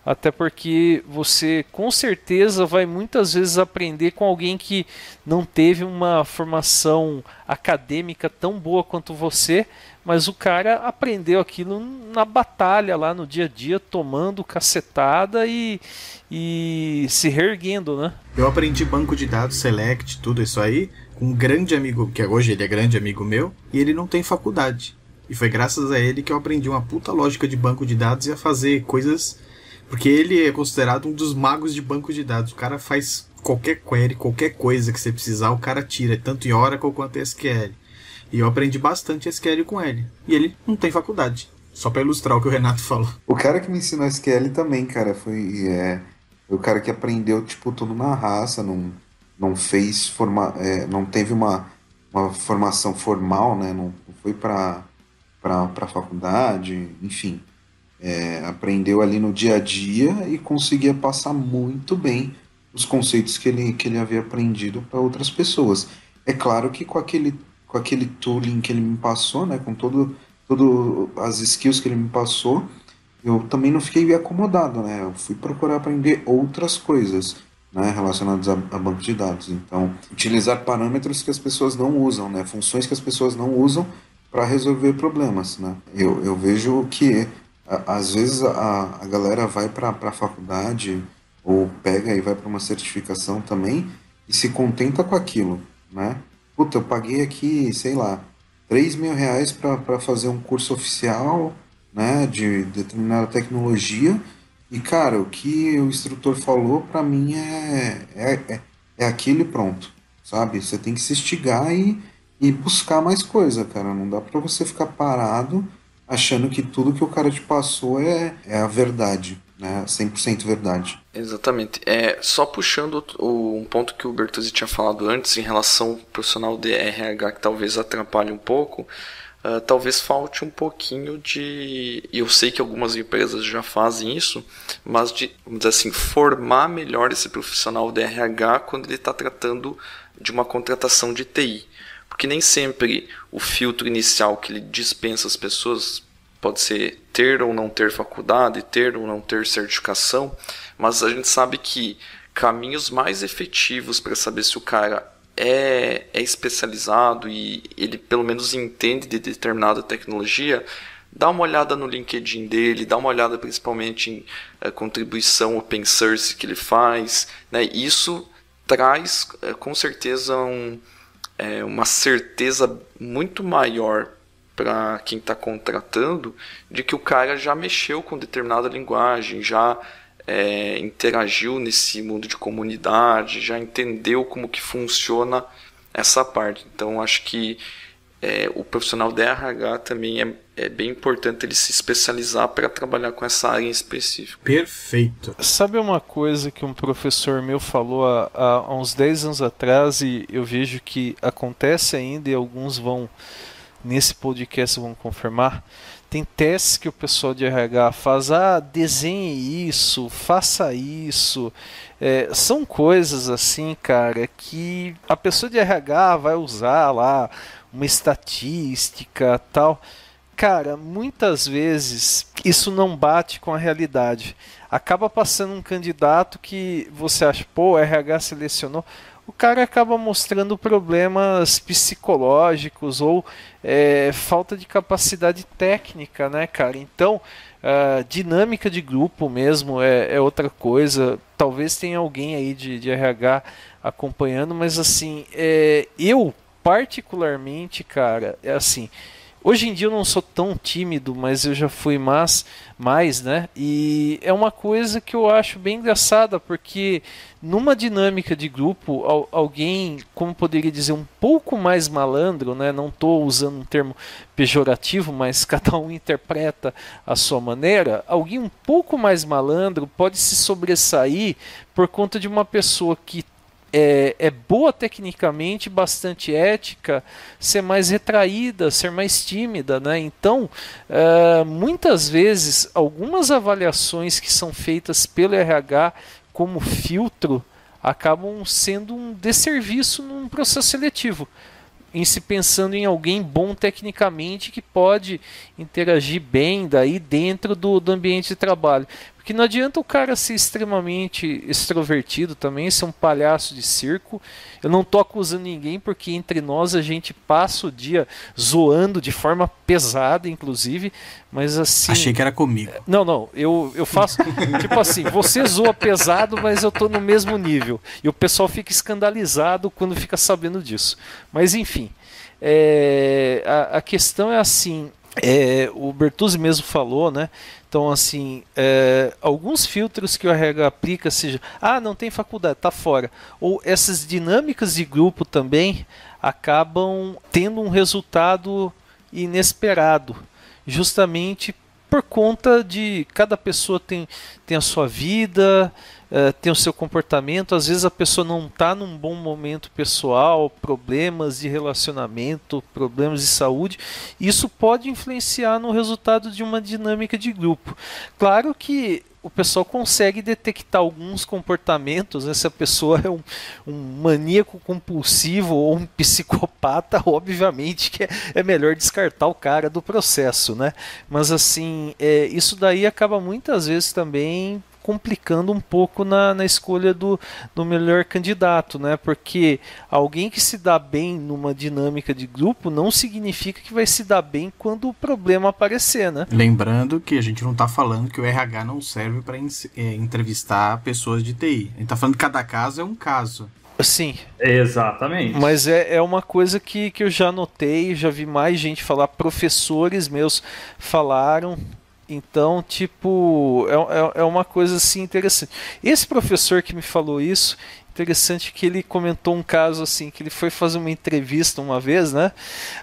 até porque você com certeza vai muitas vezes aprender com alguém que não teve uma formação acadêmica tão boa quanto você, mas o cara aprendeu aquilo na batalha lá no dia a dia, tomando cacetada e se reerguendo, né? Eu aprendi banco de dados, Select, tudo isso aí, com um grande amigo, que hoje ele é grande amigo meu, e ele não tem faculdade. E foi graças a ele que eu aprendi uma puta lógica de banco de dados e a fazer coisas... Porque ele é considerado um dos magos de banco de dados. O cara faz qualquer query, qualquer coisa que você precisar, o cara tira, tanto em Oracle quanto em SQL. E eu aprendi bastante SQL com ele. E ele não tem faculdade. Só pra ilustrar o que o Renato falou. O cara que me ensinou SQL também, cara, foi o cara que aprendeu, tipo, tudo na raça, não fez não teve uma formação formal, né? Não foi pra faculdade, enfim. Aprendeu ali no dia a dia e conseguia passar muito bem os conceitos que ele havia aprendido para outras pessoas. É claro que com aquele tooling que ele me passou, né, com todo as skills que ele me passou, eu também não fiquei acomodado, né? Eu fui procurar aprender outras coisas, né, relacionadas a banco de dados. Então, utilizar parâmetros que as pessoas não usam, né, funções que as pessoas não usam para resolver problemas, né? Eu vejo que às vezes a galera vai para a faculdade ou pega e vai para uma certificação também e se contenta com aquilo, né? Puta, eu paguei aqui, sei lá, R$3.000 para fazer um curso oficial, né, de determinada tecnologia e, cara, o que o instrutor falou para mim é aquilo e pronto, sabe? Você tem que se instigar e buscar mais coisa, cara. Não dá para você ficar parado achando que tudo que o cara te passou é a verdade, né? 100% verdade. Exatamente. Só puxando um ponto que o Bertuzzi tinha falado antes em relação ao profissional de RH que talvez atrapalhe um pouco, talvez falte um pouquinho e eu sei que algumas empresas já fazem isso, mas de, vamos dizer assim, formar melhor esse profissional de RH quando ele está tratando de uma contratação de TI. Porque nem sempre o filtro inicial que ele dispensa as pessoas pode ser ter ou não ter faculdade, ter ou não ter certificação, mas a gente sabe que caminhos mais efetivos para saber se o cara é especializado e ele pelo menos entende de determinada tecnologia, dá uma olhada no LinkedIn dele, dá uma olhada principalmente em contribuição open source que ele faz, né? Isso traz com certeza uma certeza muito maior para quem está contratando de que o cara já mexeu com determinada linguagem, já interagiu nesse mundo de comunidade, já entendeu como que funciona essa parte. Então acho que o profissional de RH também é bem importante ele se especializar para trabalhar com essa área em específico. Perfeito. Sabe uma coisa que um professor meu falou há uns 10 anos atrás e eu vejo que acontece ainda e alguns nesse podcast vão confirmar? Tem testes que o pessoal de RH faz, desenhe isso, faça isso. São coisas assim, cara, que a pessoa de RH vai usar lá uma estatística tal. Cara, muitas vezes isso não bate com a realidade. Acaba passando um candidato que você acha, o RH selecionou. O cara acaba mostrando problemas psicológicos ou falta de capacidade técnica, né, cara? Então, dinâmica de grupo mesmo é outra coisa. Talvez tenha alguém aí de RH acompanhando, mas assim, eu particularmente, cara, assim, hoje em dia eu não sou tão tímido, mas eu já fui mais, né? E é uma coisa que eu acho bem engraçada, porque numa dinâmica de grupo, alguém, como poderia dizer, um pouco mais malandro, né? Não estou usando um termo pejorativo, mas cada um interpreta a sua maneira. Alguém um pouco mais malandro pode se sobressair por conta de uma pessoa que é boa tecnicamente, bastante ética, ser mais retraída, ser mais tímida, né? Então, muitas vezes, algumas avaliações que são feitas pelo RH como filtro acabam sendo um desserviço num processo seletivo, em se pensando em alguém bom tecnicamente que pode interagir bem daí dentro do ambiente de trabalho. Porque não adianta o cara ser extremamente extrovertido também, ser um palhaço de circo. Eu não tô acusando ninguém, porque entre nós a gente passa o dia zoando de forma pesada, inclusive, mas assim... Achei que era comigo. Não, eu faço... tipo assim, você zoa pesado, mas eu tô no mesmo nível. E o pessoal fica escandalizado quando fica sabendo disso. Mas enfim, a questão é assim... o Bertuzzi mesmo falou, né? Então, assim, alguns filtros que o RH aplica, seja, não tem faculdade, tá fora. Ou essas dinâmicas de grupo também acabam tendo um resultado inesperado, justamente por conta de cada pessoa tem a sua vida, tem o seu comportamento. Às vezes a pessoa não está num bom momento pessoal, problemas de relacionamento, problemas de saúde. Isso pode influenciar no resultado de uma dinâmica de grupo. Claro que o pessoal consegue detectar alguns comportamentos, né? Se a pessoa é um maníaco compulsivo ou um psicopata, obviamente que é melhor descartar o cara do processo, né? Mas assim, isso daí acaba muitas vezes também complicando um pouco na escolha do melhor candidato, né? Porque alguém que se dá bem numa dinâmica de grupo não significa que vai se dar bem quando o problema aparecer, né? Lembrando que a gente não está falando que o RH não serve para entrevistar pessoas de TI. A gente está falando que cada caso é um caso. Sim. Exatamente. Mas é uma coisa que eu já notei, já vi mais gente falar, professores meus falaram. Então, tipo, é uma coisa assim interessante. Esse professor que me falou isso, interessante que ele comentou um caso assim, que ele foi fazer uma entrevista uma vez, né?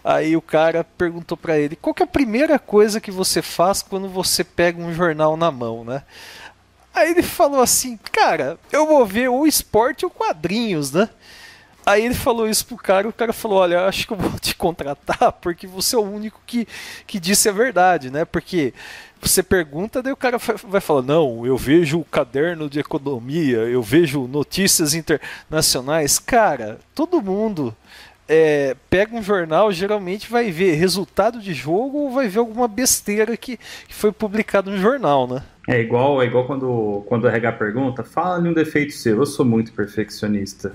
Aí o cara perguntou pra ele, qual que é a primeira coisa que você faz quando você pega um jornal na mão, né? Aí ele falou assim, cara, eu vou ver ou esporte ou quadrinhos, né? Aí ele falou isso pro cara, e o cara falou, olha, acho que eu vou te contratar porque você é o único que disse a verdade, né? Porque você pergunta, daí o cara vai falar, não, eu vejo o caderno de economia, eu vejo notícias internacionais. Cara, todo mundo pega um jornal, geralmente vai ver resultado de jogo ou vai ver alguma besteira que foi publicado no jornal, né? É igual quando o RH pergunta, fala-lhe um defeito seu, eu sou muito perfeccionista.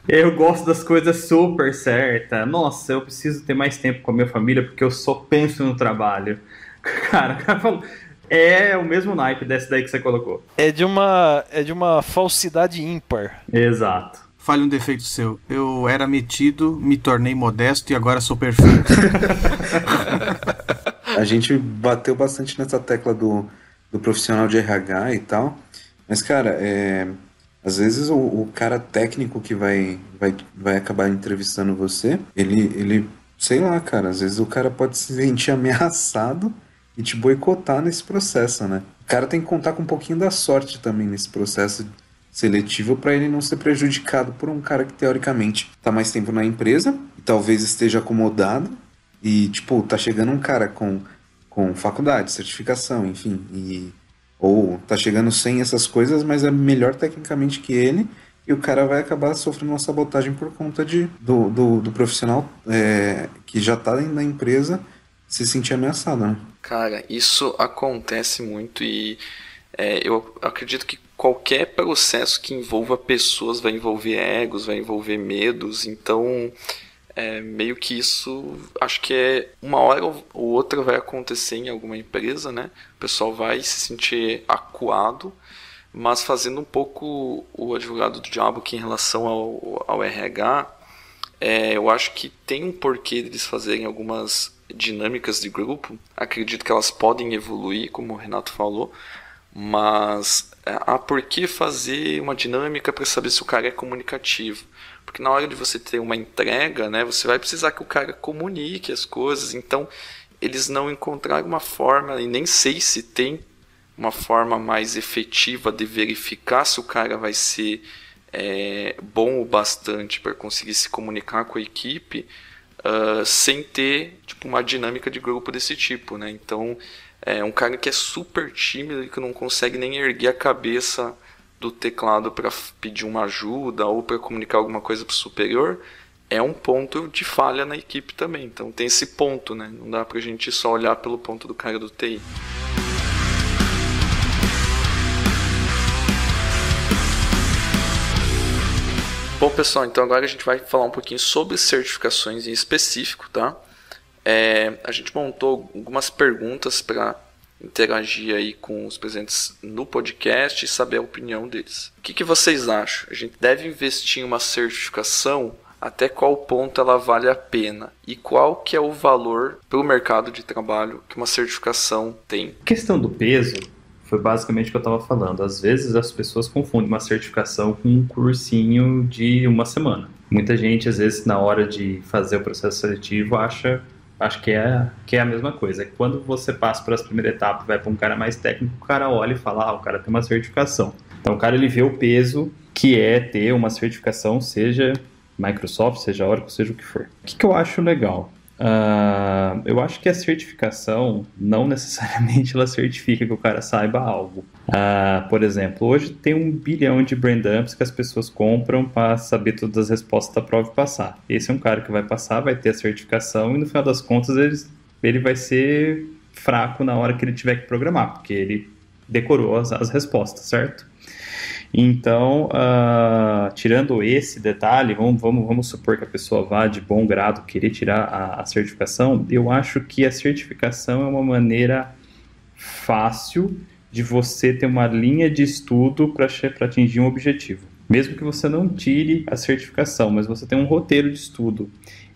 Eu gosto das coisas super certas. Nossa, eu preciso ter mais tempo com a minha família porque eu só penso no trabalho. Cara, o cara falou, é o mesmo naipe desse daí que você colocou. É de uma falsidade ímpar. Exato. Fale um defeito seu. Eu era metido, me tornei modesto e agora sou perfeito. A gente bateu bastante nessa tecla do profissional de RH e tal, mas, cara, às vezes o cara técnico que vai acabar entrevistando você, ele, sei lá, cara, às vezes o cara pode se sentir ameaçado e te boicotar nesse processo, né? O cara tem que contar com um pouquinho da sorte também nesse processo seletivo para ele não ser prejudicado por um cara que teoricamente tá mais tempo na empresa e talvez esteja acomodado e, tipo, tá chegando um cara com faculdade, certificação, enfim, ou tá chegando sem essas coisas, mas é melhor tecnicamente que ele, e o cara vai acabar sofrendo uma sabotagem por conta do profissional que já tá dentro da empresa se sentir ameaçado, né? Cara, isso acontece muito e eu acredito que qualquer processo que envolva pessoas vai envolver egos, vai envolver medos, então meio que isso, acho que uma hora ou outra vai acontecer em alguma empresa, né? O pessoal vai se sentir acuado, mas fazendo um pouco o advogado do diabo aqui em relação ao RH, eu acho que tem um porquê deles fazerem algumas dinâmicas de grupo. Acredito que elas podem evoluir, como o Renato falou, mas por que fazer uma dinâmica para saber se o cara é comunicativo? Porque na hora de você ter uma entrega, né, você vai precisar que o cara comunique as coisas. Então, eles não encontraram uma forma, e nem sei se tem uma forma mais efetiva de verificar se o cara vai ser bom o bastante para conseguir se comunicar com a equipe, sem ter tipo, uma dinâmica de grupo desse tipo, né? Então, um cara que é super tímido e que não consegue nem erguer a cabeça do teclado para pedir uma ajuda ou para comunicar alguma coisa para o superior, é um ponto de falha na equipe também. Então tem esse ponto, né? Não dá pra gente só olhar pelo ponto do cara do TI. Bom, pessoal, então agora a gente vai falar um pouquinho sobre certificações em específico, tá? A gente montou algumas perguntas para interagir aí com os presentes no podcast e saber a opinião deles. O que vocês acham? A gente deve investir em uma certificação até qual ponto ela vale a pena e qual que é o valor para o mercado de trabalho que uma certificação tem? A questão do peso foi basicamente o que eu estava falando. Às vezes as pessoas confundem uma certificação com um cursinho de uma semana. Muita gente, às vezes, na hora de fazer o processo seletivo, acha que é a mesma coisa. Quando você passa para a primeira etapa e vai para um cara mais técnico, o cara olha e fala, o cara tem uma certificação. Então o cara ele vê o peso que é ter uma certificação, seja Microsoft, seja Oracle, seja o que for. O que eu acho legal? Eu acho que a certificação não necessariamente ela certifica que o cara saiba algo. Por exemplo, hoje tem 1 bilhão de brain dumps que as pessoas compram para saber todas as respostas da prova e passar. Esse é um cara que vai passar, vai ter a certificação e no final das contas ele vai ser fraco na hora que ele tiver que programar, porque ele decorou as respostas, certo? Então, tirando esse detalhe, vamos supor que a pessoa vá de bom grado querer tirar a certificação. Eu acho que a certificação é uma maneira fácil de você ter uma linha de estudo para atingir um objetivo. Mesmo que você não tire a certificação, mas você tem um roteiro de estudo.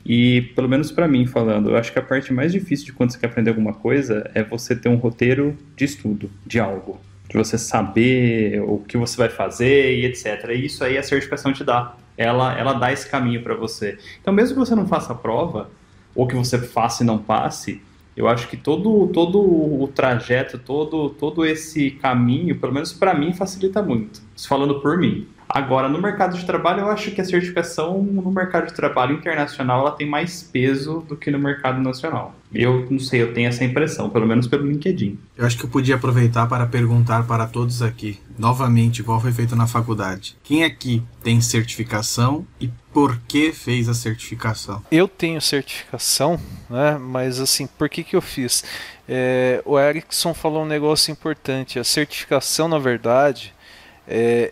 E, pelo menos para mim falando, eu acho que a parte mais difícil de quando você quer aprender alguma coisa é você ter um roteiro de estudo, de algo. De você saber o que você vai fazer e etc. E isso aí a certificação te dá. Ela dá esse caminho para você. Então, mesmo que você não faça a prova, ou que você faça e não passe, eu acho que todo o trajeto, todo esse caminho, pelo menos para mim, facilita muito. Isso falando por mim. Agora, no mercado de trabalho, eu acho que a certificação no mercado de trabalho internacional ela tem mais peso do que no mercado nacional. Eu não sei, eu tenho essa impressão, pelo menos pelo LinkedIn. Eu acho que eu podia aproveitar para perguntar para todos aqui, novamente, igual foi feito na faculdade. Quem aqui tem certificação e por que fez a certificação? Eu tenho certificação, né? Mas assim, por que eu fiz? O Erickson falou um negócio importante. A certificação, na verdade,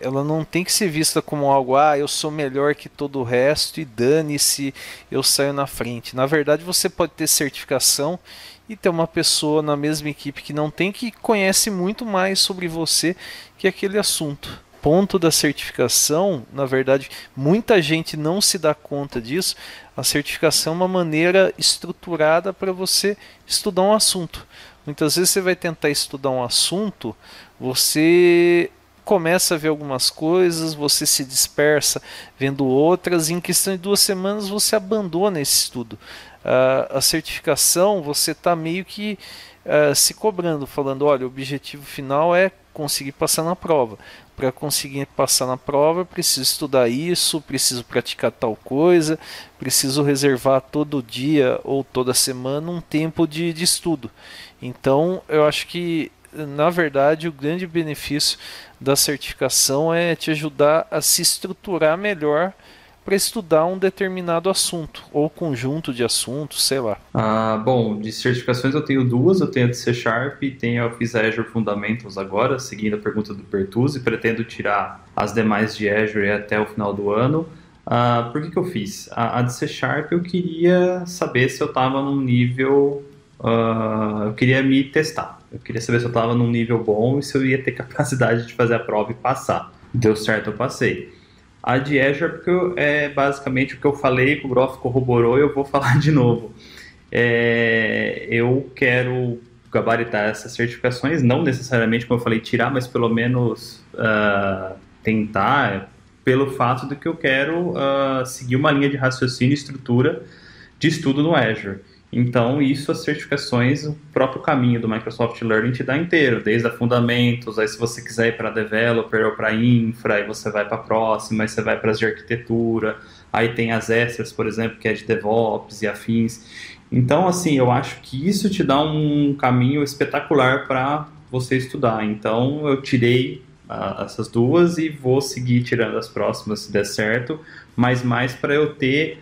ela não tem que ser vista como algo, eu sou melhor que todo o resto e dane-se, eu saio na frente. Na verdade, você pode ter certificação e ter uma pessoa na mesma equipe que não tem, que conhece muito mais sobre você que aquele assunto. Ponto da certificação, na verdade, muita gente não se dá conta disso. A certificação é uma maneira estruturada para você estudar um assunto. Muitas vezes você vai tentar estudar um assunto, você começa a ver algumas coisas, você se dispersa vendo outras, e em questão de 2 semanas você abandona esse estudo. A certificação, você está meio que se cobrando, falando, olha, o objetivo final é conseguir passar na prova. Para conseguir passar na prova, eu preciso estudar isso, preciso praticar tal coisa, preciso reservar todo dia ou toda semana um tempo de estudo. Então, eu acho que, na verdade, o grande benefício da certificação é te ajudar a se estruturar melhor para estudar um determinado assunto ou conjunto de assuntos, sei lá. Bom, de certificações eu tenho 2, eu tenho a de C# e eu fiz a Azure Fundamentals agora, seguindo a pergunta do Pertuzzi, pretendo tirar as demais de Azure até o final do ano. Por que eu fiz? A de C# eu queria saber se eu estava num nível... eu queria me testar. Eu queria saber se eu estava num nível bom e se eu ia ter capacidade de fazer a prova e passar. Deu certo, eu passei. A de Azure, porque é basicamente o que eu falei, que o Groff corroborou e eu vou falar de novo. Eu quero gabaritar essas certificações, não necessariamente, como eu falei, tirar, mas pelo menos tentar, pelo fato de que eu quero seguir uma linha de raciocínio e estrutura de estudo no Azure. Então, isso, as certificações, o próprio caminho do Microsoft Learning te dá inteiro, desde a Fundamentos, aí se você quiser ir para Developer ou para Infra, aí você vai para a próxima, aí você vai para as de Arquitetura, aí tem as extras, por exemplo, que é de DevOps e afins. Então, assim, eu acho que isso te dá um caminho espetacular para você estudar. Então, eu tirei essas 2 e vou seguir tirando as próximas se der certo, mas mais para eu ter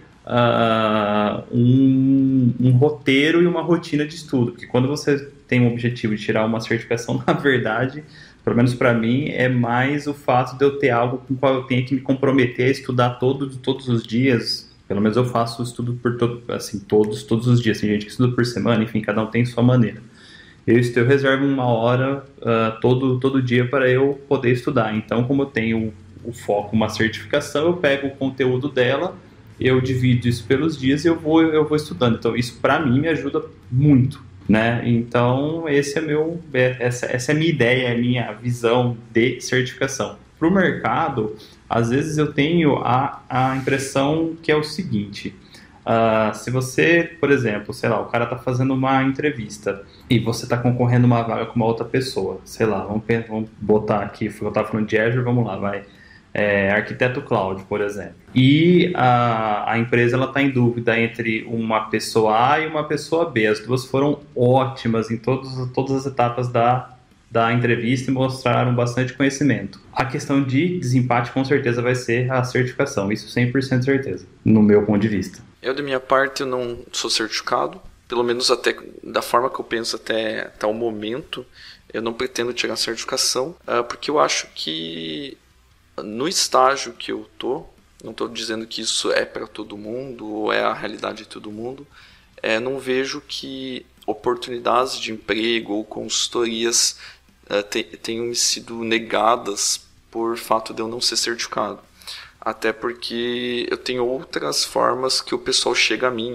um roteiro e uma rotina de estudo, porque quando você tem um objetivo de tirar uma certificação, na verdade, pelo menos para mim, é mais o fato de eu ter algo com o qual eu tenho que me comprometer a estudar todos os dias. Pelo menos eu faço estudo por todos os dias. Tem gente que estuda por semana, enfim, cada um tem sua maneira. Eu reservo 1 hora todo dia para eu poder estudar. Então, como eu tenho o foco, uma certificação, eu pego o conteúdo dela eu divido isso pelos dias e eu vou estudando. Então, isso para mim me ajuda muito, né? Então, essa é a minha ideia, é a minha visão de certificação. Para o mercado, às vezes eu tenho a impressão que é o seguinte: se você, por exemplo, sei lá, o cara está fazendo uma entrevista e você está concorrendo uma vaga com uma outra pessoa, sei lá, vamos botar aqui, eu estava falando de Azure, vamos lá, vai. Arquiteto Cloud, por exemplo. E a empresa está em dúvida entre uma pessoa A e uma pessoa B. As duas foram ótimas em todas as etapas da entrevista e mostraram bastante conhecimento. A questão de desempate com certeza vai ser a certificação, isso 100% certeza, no meu ponto de vista. Eu, da minha parte, eu não sou certificado, pelo menos até da forma que eu penso até o momento, eu não pretendo tirar a certificação, porque eu acho que no estágio que eu tô, não estou dizendo que isso é para todo mundo ou é a realidade de todo mundo, não vejo que oportunidades de emprego ou consultorias tenham me sido negadas por fato de eu não ser certificado. Até porque eu tenho outras formas que o pessoal chega a mim,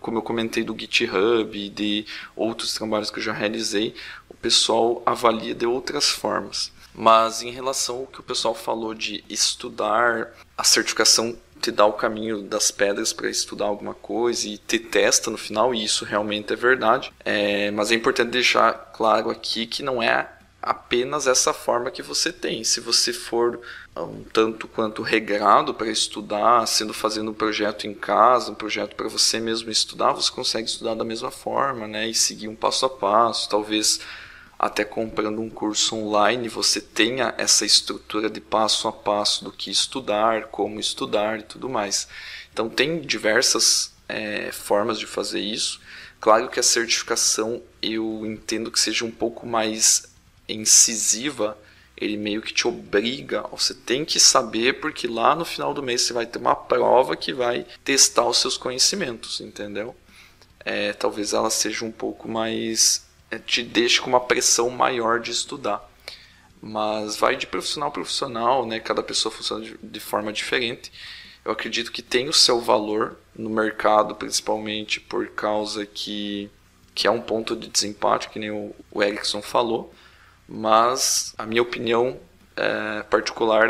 como eu comentei do GitHub e de outros trabalhos que eu já realizei, o pessoal avalia de outras formas. Mas em relação ao que o pessoal falou de estudar, a certificação te dá o caminho das pedras para estudar alguma coisa e te testa no final, e isso realmente é verdade. Mas é importante deixar claro aqui que não é apenas essa forma que você tem. Se você for um tanto quanto regrado para estudar, fazendo um projeto em casa, um projeto para você mesmo estudar, você consegue estudar da mesma forma, né? E seguir um passo a passo, talvez até comprando um curso online, você tenha essa estrutura de passo a passo do que estudar, como estudar e tudo mais. Então tem diversas formas de fazer isso. Claro que a certificação eu entendo que seja um pouco mais incisiva, ele meio que te obriga, você tem que saber, porque lá no final do mês você vai ter uma prova que vai testar os seus conhecimentos, entendeu? Talvez ela seja um pouco mais... te deixe com uma pressão maior de estudar. Mas vai de profissional a profissional, né? Cada pessoa funciona de forma diferente. Eu acredito que tem o seu valor no mercado, principalmente por causa que é um ponto de desempate, que nem o Erickson falou. Mas a minha opinião particular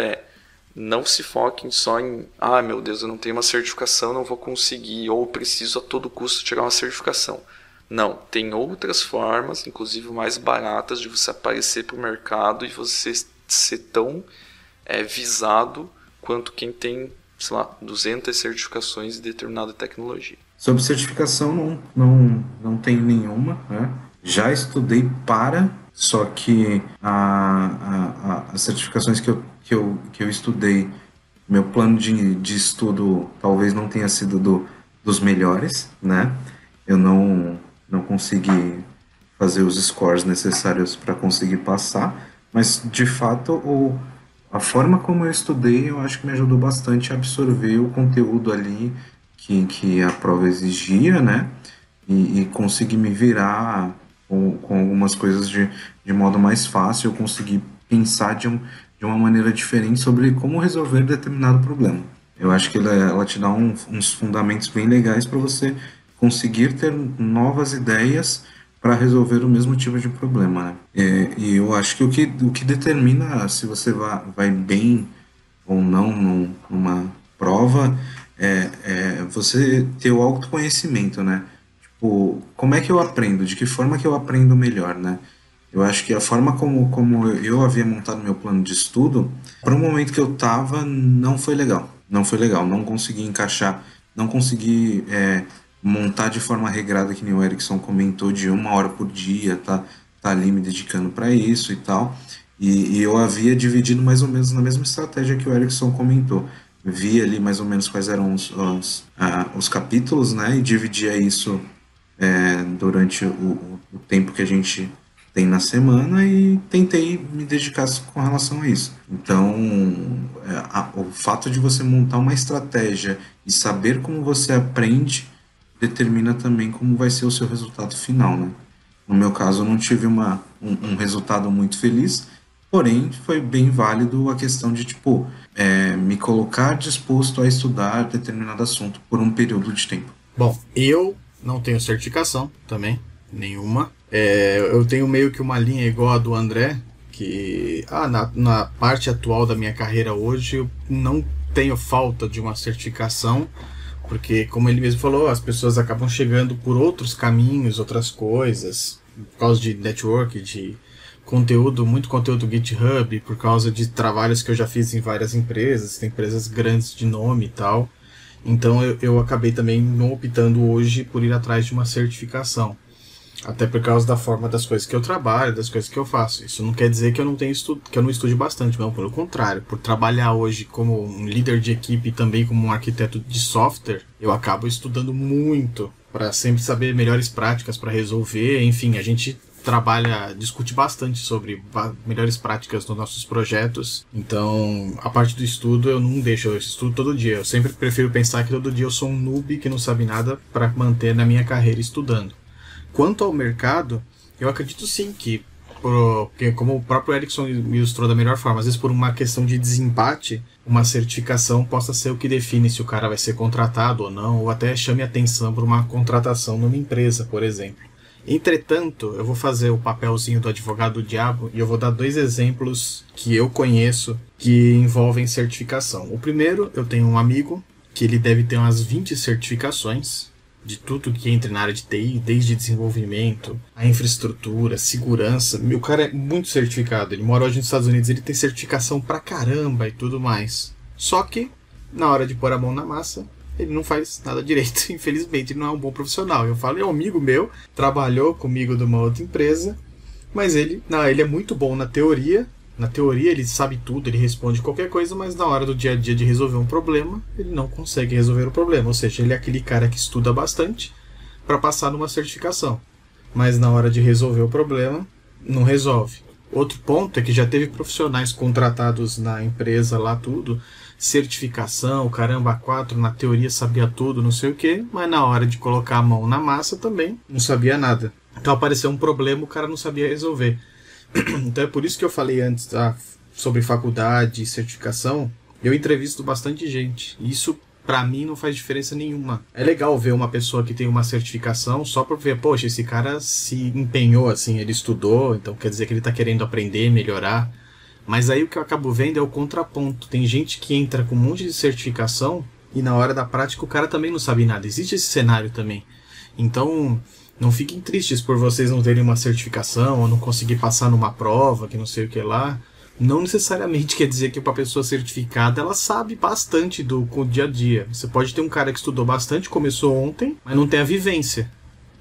não se foquem só em meu Deus, eu não tenho uma certificação, não vou conseguir, ou preciso a todo custo tirar uma certificação. Não, tem outras formas, inclusive mais baratas, de você aparecer para o mercado e você ser tão visado quanto quem tem, sei lá, 200 certificações de determinada tecnologia. Sobre certificação, não tenho nenhuma, né? Já estudei só que as certificações que eu estudei, meu plano de estudo talvez não tenha sido dos melhores, né? Eu não consegui fazer os scores necessários para conseguir passar, mas de fato a forma como eu estudei eu acho que me ajudou bastante a absorver o conteúdo ali que a prova exigia, né? E conseguir me virar com algumas coisas de modo mais fácil, eu consegui pensar de uma maneira diferente sobre como resolver determinado problema. Eu acho que ela te dá uns fundamentos bem legais para você conseguir ter novas ideias para resolver o mesmo tipo de problema, né? E eu acho que o que determina se você vai bem ou não numa prova é você ter o autoconhecimento, né? Tipo, como é que eu aprendo? De que forma que eu aprendo melhor, né? Eu acho que a forma como eu havia montado meu plano de estudo, para o momento que eu estava, não foi legal. Não foi legal, não consegui encaixar, não consegui montar de forma regrada, que nem o Erickson comentou, de 1 hora por dia, tá ali me dedicando para isso e tal. E eu havia dividido mais ou menos na mesma estratégia que o Erickson comentou. Vi ali mais ou menos quais eram os capítulos, né? E dividia isso durante o tempo que a gente tem na semana e tentei me dedicar com relação a isso. Então, o fato de você montar uma estratégia e saber como você aprende determina também como vai ser o seu resultado final, né? No meu caso, eu não tive um resultado muito feliz, porém, foi bem válido a questão de, me colocar disposto a estudar determinado assunto por um período de tempo. Bom, eu não tenho certificação também, nenhuma. Eu tenho meio que uma linha igual a do André, que na parte atual da minha carreira hoje eu não tenho falta de uma certificação, porque, como ele mesmo falou, as pessoas acabam chegando por outros caminhos, outras coisas, por causa de network, de conteúdo, muito conteúdo GitHub, por causa de trabalhos que eu já fiz em várias empresas, tem empresas grandes de nome e tal. Então eu acabei também não optando hoje por ir atrás de uma certificação. Até por causa da forma das coisas que eu trabalho, das coisas que eu faço. Isso não quer dizer que eu não tenho que eu não estude bastante, não, pelo contrário. Por trabalhar hoje como um líder de equipe e também como um arquiteto de software, eu acabo estudando muito para sempre saber melhores práticas para resolver. Enfim, a gente discute bastante sobre melhores práticas nos nossos projetos. Então, a parte do estudo eu não deixo, eu estudo todo dia. Eu sempre prefiro pensar que todo dia eu sou um noob que não sabe nada para manter na minha carreira estudando. Quanto ao mercado, eu acredito sim que, como o próprio Erickson ilustrou da melhor forma, às vezes por uma questão de desempate, uma certificação possa ser o que define se o cara vai ser contratado ou não, ou até chame atenção para uma contratação numa empresa, por exemplo. Entretanto, eu vou fazer o papelzinho do advogado do diabo e eu vou dar 2 exemplos que eu conheço que envolvem certificação. O primeiro, eu tenho um amigo que ele deve ter umas 20 certificações de tudo que entra na área de TI, desde desenvolvimento, a infraestrutura, segurança. O cara é muito certificado, ele mora hoje nos Estados Unidos, ele tem certificação pra caramba e tudo mais. Só que, na hora de pôr a mão na massa, ele não faz nada direito, infelizmente, ele não é um bom profissional. Eu falo, é um amigo meu, trabalhou comigo de uma outra empresa, mas ele é muito bom na teoria ele sabe tudo, ele responde qualquer coisa, mas na hora do dia a dia de resolver um problema, ele não consegue resolver o problema. Ou seja, ele é aquele cara que estuda bastante para passar numa certificação, mas na hora de resolver o problema, não resolve. Outro ponto é que já teve profissionais contratados na empresa lá, tudo, certificação, caramba, 4, na teoria sabia tudo, não sei o que, mas na hora de colocar a mão na massa também não sabia nada. Então apareceu um problema, o cara não sabia resolver. Então é por isso que eu falei antes sobre faculdade e certificação. Eu entrevisto bastante gente. Isso pra mim não faz diferença nenhuma. É legal ver uma pessoa que tem uma certificação só pra ver, poxa, esse cara se empenhou, assim, ele estudou, então quer dizer que ele tá querendo aprender, melhorar. Mas aí o que eu acabo vendo é o contraponto. Tem gente que entra com um monte de certificação e na hora da prática o cara também não sabe nada. Existe esse cenário também. Então, não fiquem tristes por vocês não terem uma certificação ou não conseguir passar numa prova, que não sei o que lá. Não necessariamente quer dizer que uma pessoa certificada ela sabe bastante do dia a dia. Você pode ter um cara que estudou bastante, começou ontem, mas não tem a vivência.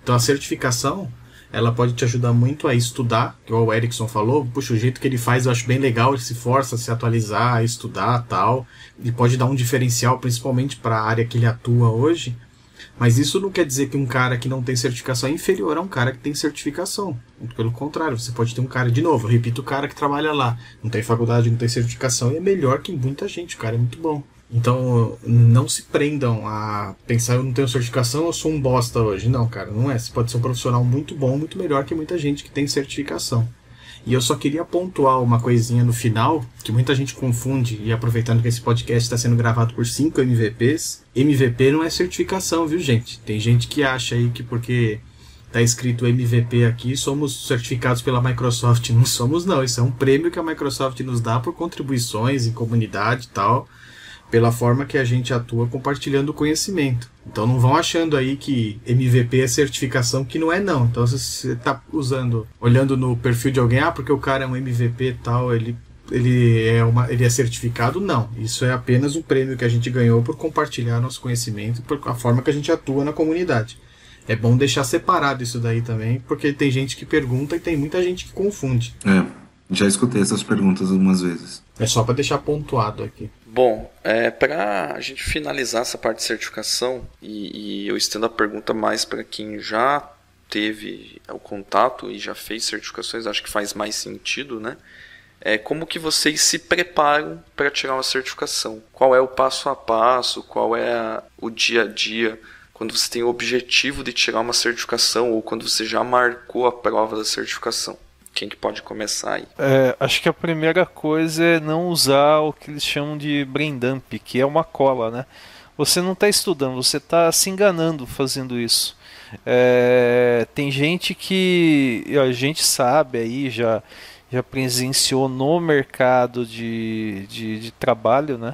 Então a certificação, ela pode te ajudar muito a estudar, que o Erickson falou. Puxa, o jeito que ele faz eu acho bem legal, ele se força a se atualizar, a estudar tal. E pode dar um diferencial, principalmente para a área que ele atua hoje. Mas isso não quer dizer que um cara que não tem certificação é inferior a um cara que tem certificação. Muito pelo contrário, você pode ter um cara, de novo, eu repito, o cara que trabalha lá, não tem faculdade, não tem certificação, e é melhor que muita gente, o cara é muito bom. Então, não se prendam a pensar, eu não tenho certificação, eu sou um bosta hoje. Não, cara, não é. Você pode ser um profissional muito bom, muito melhor que muita gente que tem certificação. E eu só queria pontuar uma coisinha no final, que muita gente confunde, e aproveitando que esse podcast está sendo gravado por 5 MVPs, MVP não é certificação, viu, gente? Tem gente que acha aí que porque tá escrito MVP aqui, somos certificados pela Microsoft. Não somos, não. Isso é um prêmio que a Microsoft nos dá por contribuições em comunidade e tal, pela forma que a gente atua compartilhando o conhecimento. Então não vão achando aí que MVP é certificação, que não é não. Então se você está olhando no perfil de alguém, porque o cara é um MVP e tal, ele é certificado, não. Isso é apenas um prêmio que a gente ganhou por compartilhar nosso conhecimento, por a forma que a gente atua na comunidade. É bom deixar separado isso daí também, porque tem gente que pergunta e tem muita gente que confunde. Já escutei essas perguntas algumas vezes. É só para deixar pontuado aqui. Bom, para a gente finalizar essa parte de certificação, e eu estendo a pergunta mais para quem já teve o contato e já fez certificações, acho que faz mais sentido, né? Como que vocês se preparam para tirar uma certificação? Qual é o passo a passo? Qual é o dia a dia? Quando você tem o objetivo de tirar uma certificação ou quando você já marcou a prova da certificação? Quem que pode começar aí? Acho que a primeira coisa é não usar o que eles chamam de brain dump, que é uma cola, né? Você não está estudando, você está se enganando fazendo isso. Tem gente que a gente sabe aí, já presenciou no mercado de trabalho, né?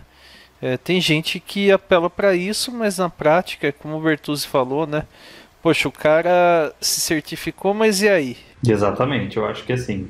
Tem gente que apela para isso, mas na prática, como o Bertuzzi falou, né? Poxa, o cara se certificou, mas e aí? Exatamente, eu acho que assim,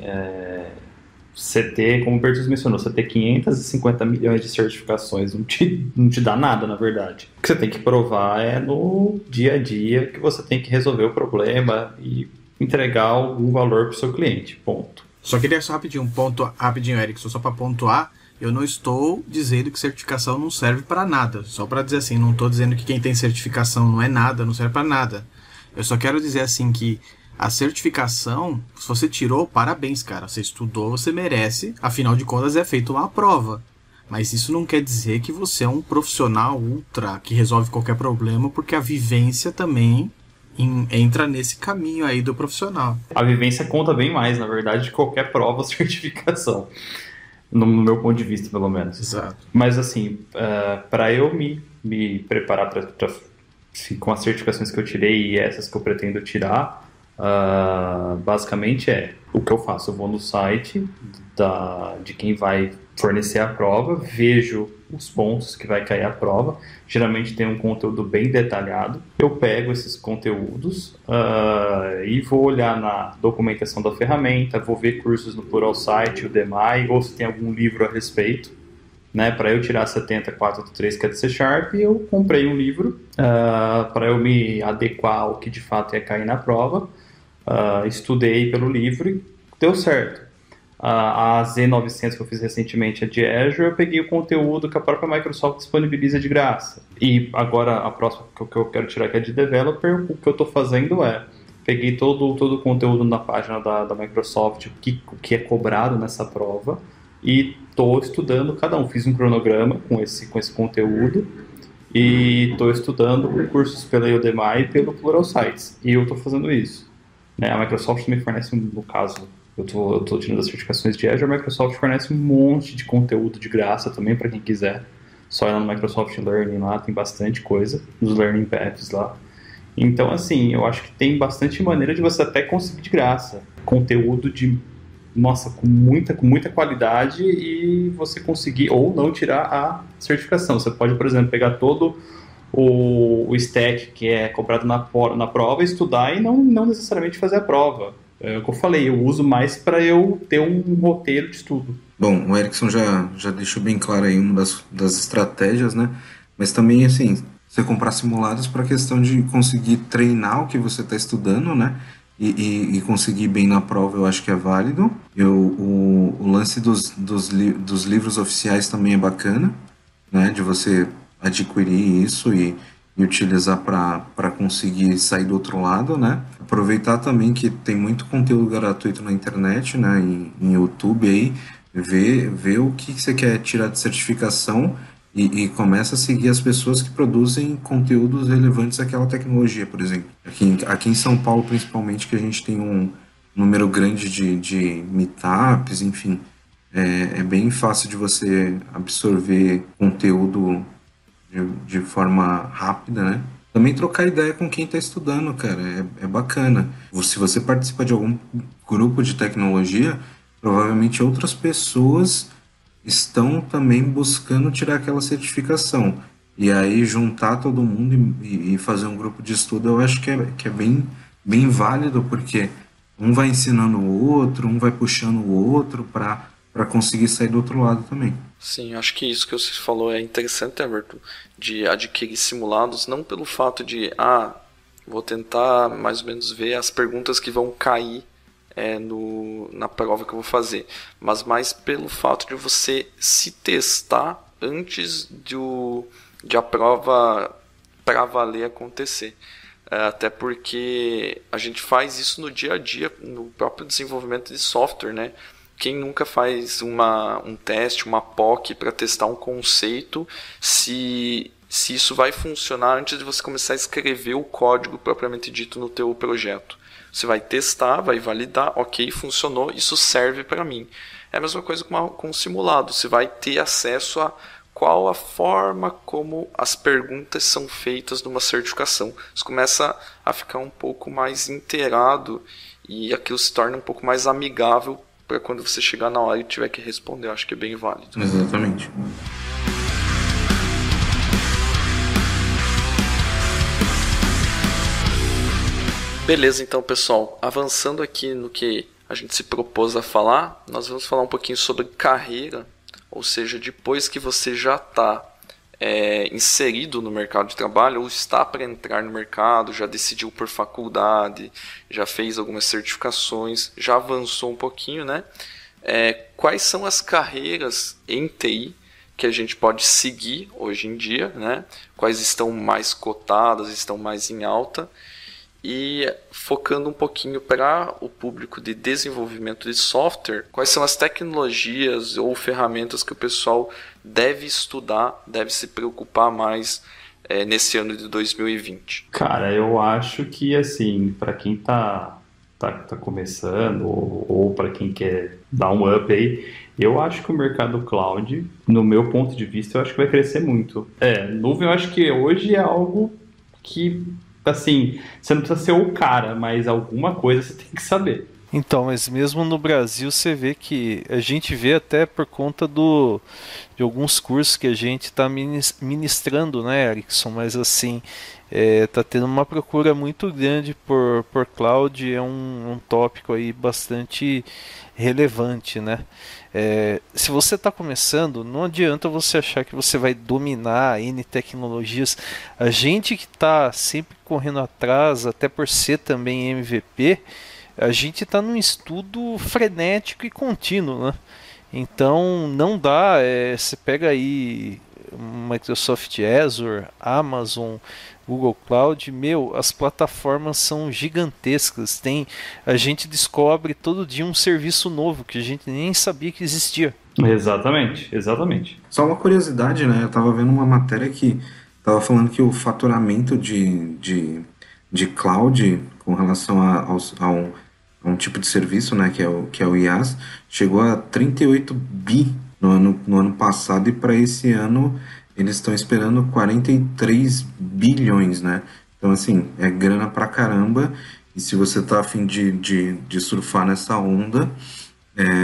você ter, como o Bertus mencionou, você ter 550 milhões de certificações não te dá nada, na verdade. O que você tem que provar é no dia a dia que você tem que resolver o problema e entregar algum valor para o seu cliente, ponto. Só queria só rapidinho, Erickson, só para pontuar, eu não estou dizendo que certificação não serve para nada, só para dizer assim, não estou dizendo que quem tem certificação não é nada, não serve para nada. Eu só quero dizer assim que a certificação, se você tirou, parabéns, cara. Você estudou, você merece. Afinal de contas, é feita uma prova. Mas isso não quer dizer que você é um profissional ultra que resolve qualquer problema, porque a vivência também entra nesse caminho aí do profissional. A vivência conta bem mais, na verdade, de qualquer prova ou certificação. No meu ponto de vista, pelo menos. Exato. Mas, assim, para eu me preparar com as certificações que eu tirei e essas que eu pretendo tirar, basicamente o que eu faço. Eu vou no site de quem vai fornecer a prova, vejo os pontos que vai cair a prova. Geralmente tem um conteúdo bem detalhado. Eu pego esses conteúdos e vou olhar na documentação da ferramenta, vou ver cursos no Pluralsight, Udemy, ou se tem algum livro a respeito. Né, para eu tirar 70.483 que é de C#, eu comprei um livro para eu me adequar ao que de fato ia cair na prova. Estudei pelo livro e deu certo. A Z900 que eu fiz recentemente, a de Azure, eu peguei o conteúdo que a própria Microsoft disponibiliza de graça. E agora a próxima que eu quero tirar, que é de Developer, o que eu estou fazendo peguei todo o conteúdo na página da Microsoft, o que é cobrado nessa prova, e estou estudando cada um. Fiz um cronograma com esse conteúdo e estou estudando cursos pela Udemy e pelo Pluralsight. E eu estou fazendo isso. Né? A Microsoft me fornece, no caso, eu estou tirando as certificações de Azure, a Microsoft fornece um monte de conteúdo de graça também para quem quiser. Só ir lá no Microsoft Learning, lá tem bastante coisa, nos Learning Paths lá. Então, assim, eu acho que tem bastante maneira de você até conseguir de graça conteúdo com muita qualidade e você conseguir ou não tirar a certificação. Você pode, por exemplo, pegar todo o stack que é cobrado na prova, estudar e não necessariamente fazer a prova. É o que eu falei, eu uso mais para eu ter um roteiro de estudo. Bom, o Erickson já deixou bem claro aí uma das estratégias, né? Mas também, assim, você comprar simulados para a questão de conseguir treinar o que você está estudando, né? E conseguir bem na prova, eu acho que é válido. O lance dos livros oficiais também é bacana, né? De você adquirir isso e utilizar para conseguir sair do outro lado, né? Aproveitar também que tem muito conteúdo gratuito na internet, né? Em YouTube aí, ver o que você quer tirar de certificação e começa a seguir as pessoas que produzem conteúdos relevantes àquela tecnologia, por exemplo. Aqui em São Paulo, principalmente, que a gente tem um número grande de meetups, enfim, é bem fácil de você absorver conteúdo de forma rápida, né? Também trocar ideia com quem está estudando, cara, é bacana. Se você participa de algum grupo de tecnologia, provavelmente outras pessoas estão também buscando tirar aquela certificação. E aí juntar todo mundo e fazer um grupo de estudo, eu acho que é bem válido, porque um vai ensinando o outro, um vai puxando o outro para conseguir sair do outro lado também. Sim, acho que isso que você falou é interessante, Everton, de adquirir simulados, não pelo fato de, vou tentar mais ou menos ver as perguntas que vão cair na prova que eu vou fazer, mas mais pelo fato de você se testar antes de a prova para valer acontecer. Até porque a gente faz isso no dia a dia, no próprio desenvolvimento de software, né? Quem nunca faz um teste, uma POC para testar um conceito, se isso vai funcionar antes de você começar a escrever o código propriamente dito no teu projeto. Você vai testar, vai validar, ok, funcionou, isso serve para mim. É a mesma coisa com um simulado, você vai ter acesso a qual a forma como as perguntas são feitas numa certificação. Você começa a ficar um pouco mais inteirado e aquilo se torna um pouco mais amigável para quando você chegar na hora e tiver que responder. Eu acho que é bem válido. Exatamente. Beleza, então, pessoal. Avançando aqui no que a gente se propôs a falar, nós vamos falar um pouquinho sobre carreira, ou seja, depois que você já está inserido no mercado de trabalho ou está para entrar no mercado, já decidiu por faculdade, já fez algumas certificações, já avançou um pouquinho, né? Quais são as carreiras em TI que a gente pode seguir hoje em dia, né? Quais estão mais cotadas, estão mais em alta? E focando um pouquinho para o público de desenvolvimento de software, quais são as tecnologias ou ferramentas que o pessoal deve estudar, deve se preocupar mais nesse ano de 2020? Cara, eu acho que, assim, para quem tá começando ou para quem quer dar um up aí, eu acho que o mercado cloud, no meu ponto de vista, eu acho que vai crescer muito. Nuvem eu acho que hoje é algo que, assim, você não precisa ser o cara, mas alguma coisa você tem que saber. Então, mas mesmo no Brasil você vê que a gente vê até por conta de alguns cursos que a gente está ministrando, né, Erickson? Mas assim, tá tendo uma procura muito grande por cloud, é um tópico aí bastante relevante, né? Se você está começando, não adianta você achar que você vai dominar N tecnologias. A gente que está sempre correndo atrás, até por ser também MVP, a gente está num estudo frenético e contínuo, né? Então não dá, você pega aí Microsoft Azure, Amazon, Google Cloud, as plataformas são gigantescas. A gente descobre todo dia um serviço novo que a gente nem sabia que existia. Exatamente. Só uma curiosidade, né? Eu estava vendo uma matéria que estava falando que o faturamento de cloud com relação a um tipo de serviço, né, que é o IaaS, chegou a 38 bi no ano passado, e para esse ano eles estão esperando 43 bilhões, né? Então, assim, é grana pra caramba, e se você tá a fim de surfar nessa onda,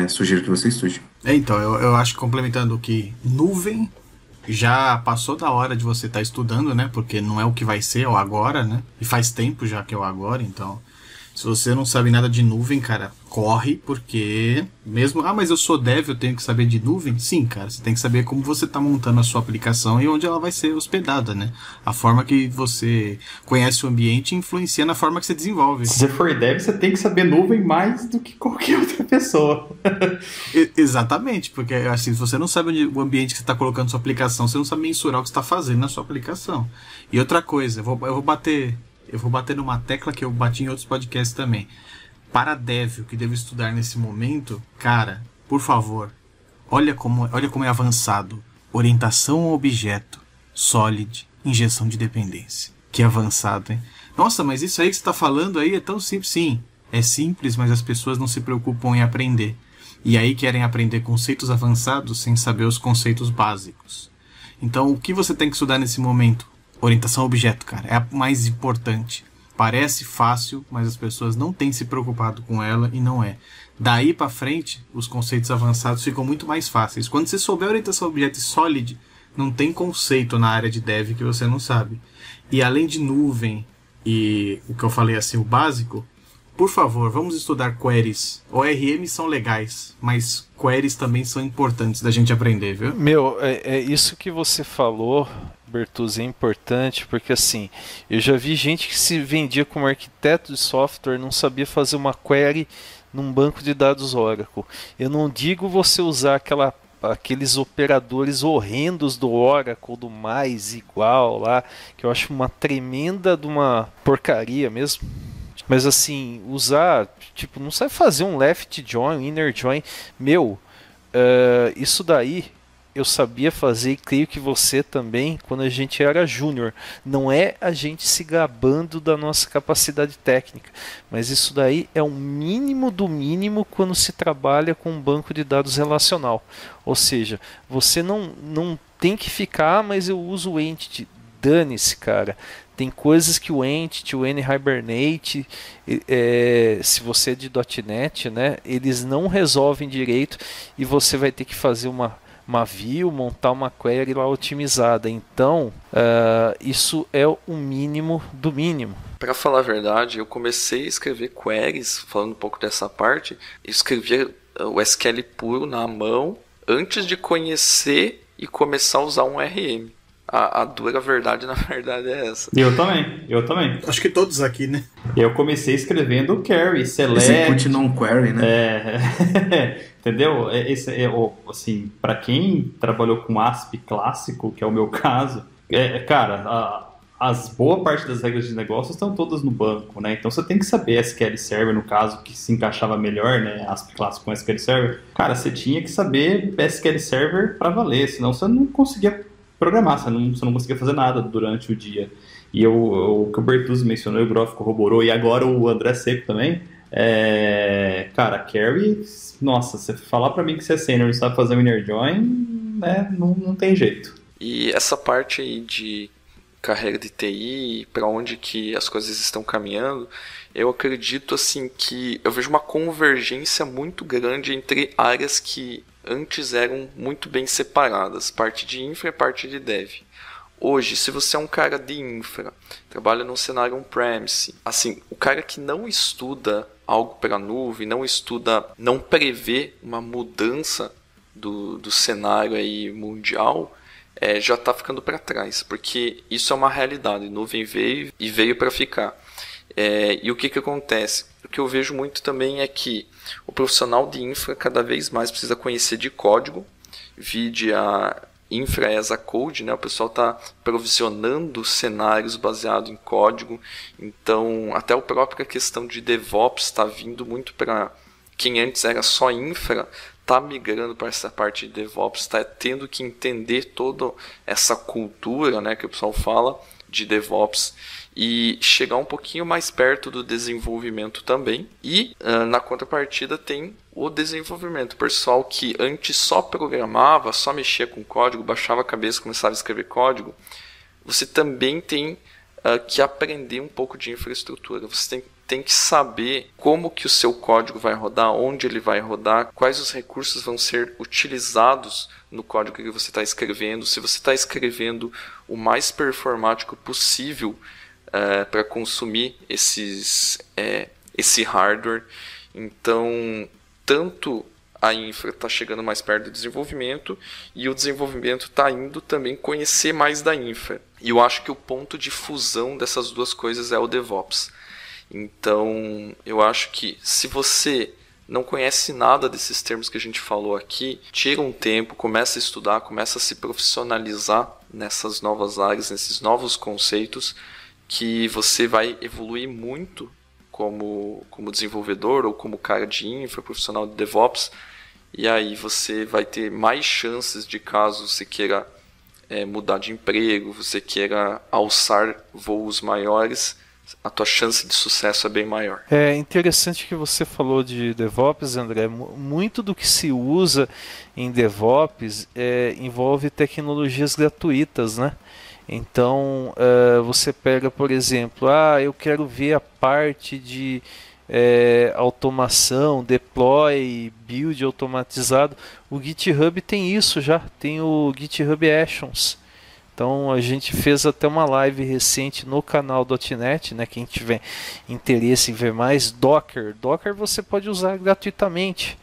sugiro que você estude. Então, eu acho que, complementando que nuvem já passou da hora de você estar estudando, né? Porque não é o que vai ser, é o agora, né? E faz tempo já que é o agora, então... Se você não sabe nada de nuvem, cara, corre, porque mesmo... mas eu sou dev, eu tenho que saber de nuvem? Sim, cara, você tem que saber como você está montando a sua aplicação e onde ela vai ser hospedada, né? A forma que você conhece o ambiente influencia na forma que você desenvolve. Se você for dev, você tem que saber nuvem mais do que qualquer outra pessoa. Exatamente, porque assim, se você não sabe o ambiente que você está colocando sua aplicação, você não sabe mensurar o que você está fazendo na sua aplicação. E outra coisa, eu vou bater numa tecla que eu bati em outros podcasts também. Para dev, o que devo estudar nesse momento, cara, por favor, olha como é avançado. Orientação ao objeto, Solid, injeção de dependência. Que avançado, hein? Nossa, mas isso aí que você está falando aí é tão simples. Sim, é simples, mas as pessoas não se preocupam em aprender. E aí querem aprender conceitos avançados sem saber os conceitos básicos. Então, o que você tem que estudar nesse momento? Orientação ao objeto, cara, é a mais importante. Parece fácil, mas as pessoas não têm se preocupado com ela e não é. Daí pra frente, os conceitos avançados ficam muito mais fáceis. Quando você souber orientação ao objeto e Solid, não tem conceito na área de dev que você não sabe. E além de nuvem e o que eu falei assim, o básico, por favor, vamos estudar queries. ORM são legais, mas queries também são importantes da gente aprender, viu? Isso que você falou, Bertuzzi, é importante, porque assim, eu já vi gente que se vendia como arquiteto de software, não sabia fazer uma query num banco de dados Oracle. Eu não digo você usar aqueles operadores horrendos do Oracle, do mais igual lá, que eu acho uma tremenda de uma porcaria mesmo. Mas assim, usar, tipo, não sabe fazer um left join, inner join, isso daí eu sabia fazer, e creio que você também, quando a gente era júnior. Não é a gente se gabando da nossa capacidade técnica, mas isso daí é o mínimo do mínimo quando se trabalha com um banco de dados relacional. Ou seja, você não tem que ficar, mas eu uso o Entity. Dane-se, cara. Tem coisas que o Entity, o N-Hibernate, se você é de .NET, né, eles não resolvem direito e você vai ter que fazer uma view, montar uma query lá otimizada. Então, isso é o mínimo do mínimo. Para falar a verdade, eu comecei a escrever queries, falando um pouco dessa parte, eu escrevia o SQL puro na mão antes de conhecer e começar a usar um RM. A dura verdade, na verdade, é essa. Eu também. Acho que todos aqui, né? Eu comecei escrevendo query, select... Execute non query, né? Entendeu? Assim, para quem trabalhou com ASP clássico, que é o meu caso, cara, as boa parte das regras de negócio estão todas no banco, né? Então você tem que saber SQL Server, no caso, que se encaixava melhor, né? ASP clássico com SQL Server. Cara, você tinha que saber SQL Server para valer, senão você não conseguia programar, você não conseguia fazer nada durante o dia. E o que o Bertuzzi mencionou, o Groff corroborou, e agora o André Seco também, cara, carry, nossa, você falar pra mim que você é sênior e não sabe fazer um inner join, né, não tem jeito. E essa parte aí de carreira de TI, para onde que as coisas estão caminhando, eu acredito assim que eu vejo uma convergência muito grande entre áreas que antes eram muito bem separadas, parte de infra e parte de dev. Hoje, se você é um cara de infra, trabalha num cenário on-premise, assim, o cara que não estuda algo para a nuvem, não prevê uma mudança do cenário aí mundial, já está ficando para trás, porque isso é uma realidade, nuvem veio e veio para ficar. E o que acontece? O que eu vejo muito também é que o profissional de infra cada vez mais precisa conhecer de código, vide a Infra as a Code, né? O pessoal está provisionando cenários baseados em código, então até a própria questão de DevOps está vindo muito para quem antes era só infra, está migrando para essa parte de DevOps, está tendo que entender toda essa cultura, né, que o pessoal fala de DevOps, e chegar um pouquinho mais perto do desenvolvimento também. E na contrapartida tem o desenvolvimento. O pessoal que antes só programava, só mexia com código, baixava a cabeça, começava a escrever código, você também tem que aprender um pouco de infraestrutura. Você tem que saber como que o seu código vai rodar, onde ele vai rodar, quais os recursos vão ser utilizados no código que você está escrevendo, se você está escrevendo o mais performático possível para consumir esse hardware. Então, tanto a infra está chegando mais perto do desenvolvimento e o desenvolvimento está indo também conhecer mais da infra. E eu acho que o ponto de fusão dessas duas coisas é o DevOps. Então, eu acho que se você não conhece nada desses termos que a gente falou aqui, tira um tempo, começa a estudar, começa a se profissionalizar nessas novas áreas, nesses novos conceitos, que você vai evoluir muito como desenvolvedor ou como cara de infra, profissional de DevOps, e aí você vai ter mais chances de caso você queira mudar de emprego, você queira alçar voos maiores, a tua chance de sucesso é bem maior. É interessante que você falou de DevOps, André. Muito do que se usa em DevOps envolve tecnologias gratuitas, né? Então, você pega, por exemplo, eu quero ver a parte de automação, deploy, build automatizado. O GitHub tem isso já, tem o GitHub Actions. Então, a gente fez até uma live recente no canal .NET, né? Quem tiver interesse em ver mais, Docker você pode usar gratuitamente.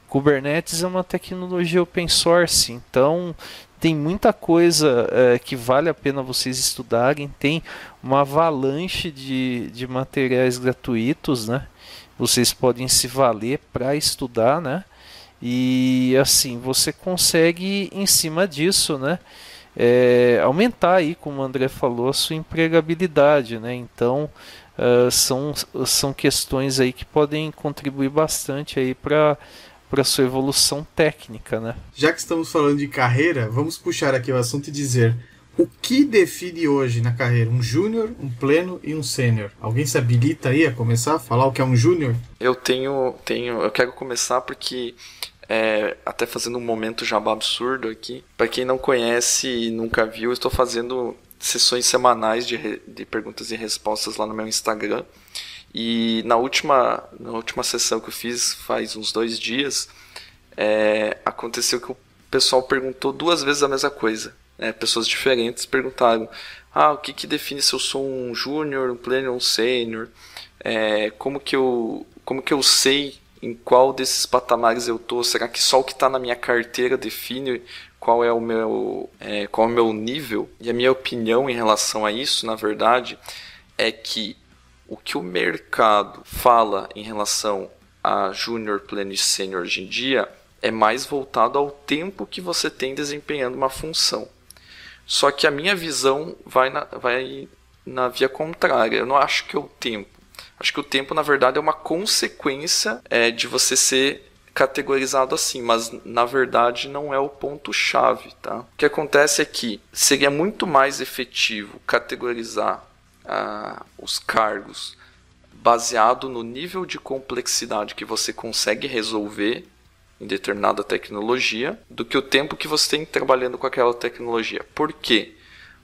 Kubernetes é uma tecnologia open source, então tem muita coisa que vale a pena vocês estudarem. Tem uma avalanche de materiais gratuitos, né? Vocês podem se valer para estudar, né? E assim, você consegue em cima disso, né? Aumentar aí, como o André falou, a sua empregabilidade, né? Então são questões aí que podem contribuir bastante aí para para sua evolução técnica, né? Já que estamos falando de carreira, vamos puxar aqui o assunto e dizer o que define hoje na carreira um júnior, um pleno e um sênior. Alguém se habilita aí a começar a falar o que é um júnior? Eu quero começar porque até fazendo um momento jabá absurdo aqui. Para quem não conhece e nunca viu, eu estou fazendo sessões semanais de perguntas e respostas lá no meu Instagram. E na última sessão que eu fiz, faz uns 2 dias, aconteceu que o pessoal perguntou 2 vezes a mesma coisa. Pessoas diferentes perguntaram: o que define se eu sou um júnior, um pleno ou um sênior? Como que eu sei em qual desses patamares eu tô? Será que só o que está na minha carteira define qual é o meu nível? E a minha opinião em relação a isso, na verdade, é que o que o mercado fala em relação a júnior, pleno e sênior hoje em dia é mais voltado ao tempo que você tem desempenhando uma função. Só que a minha visão vai na via contrária. Eu não acho que é o tempo. Acho que o tempo, na verdade, é uma consequência de você ser categorizado assim, mas na verdade não é o ponto-chave, tá? O que acontece é que seria muito mais efetivo categorizar os cargos baseado no nível de complexidade que você consegue resolver em determinada tecnologia, do que o tempo que você tem trabalhando com aquela tecnologia. Por quê?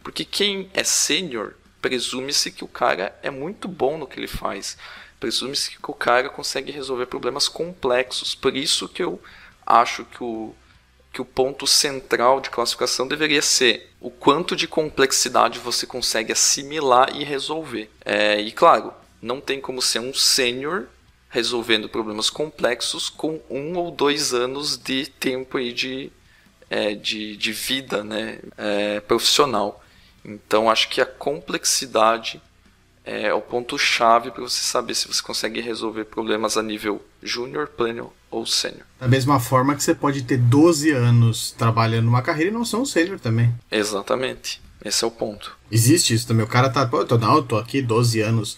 Porque quem é sênior, presume-se que o cara é muito bom no que ele faz. Presume-se que o cara consegue resolver problemas complexos. Por isso que eu acho que o ponto central de classificação deveria ser o quanto de complexidade você consegue assimilar e resolver. E claro, não tem como ser um sênior resolvendo problemas complexos com 1 ou 2 anos de tempo aí de vida, né, profissional. Então acho que a complexidade é o ponto-chave para você saber se você consegue resolver problemas a nível júnior, pleno ou sênior. Da mesma forma que você pode ter 12 anos trabalhando numa carreira e não ser um sênior também. Exatamente. Esse é o ponto. Existe isso também. O cara tá... eu tô aqui 12 anos,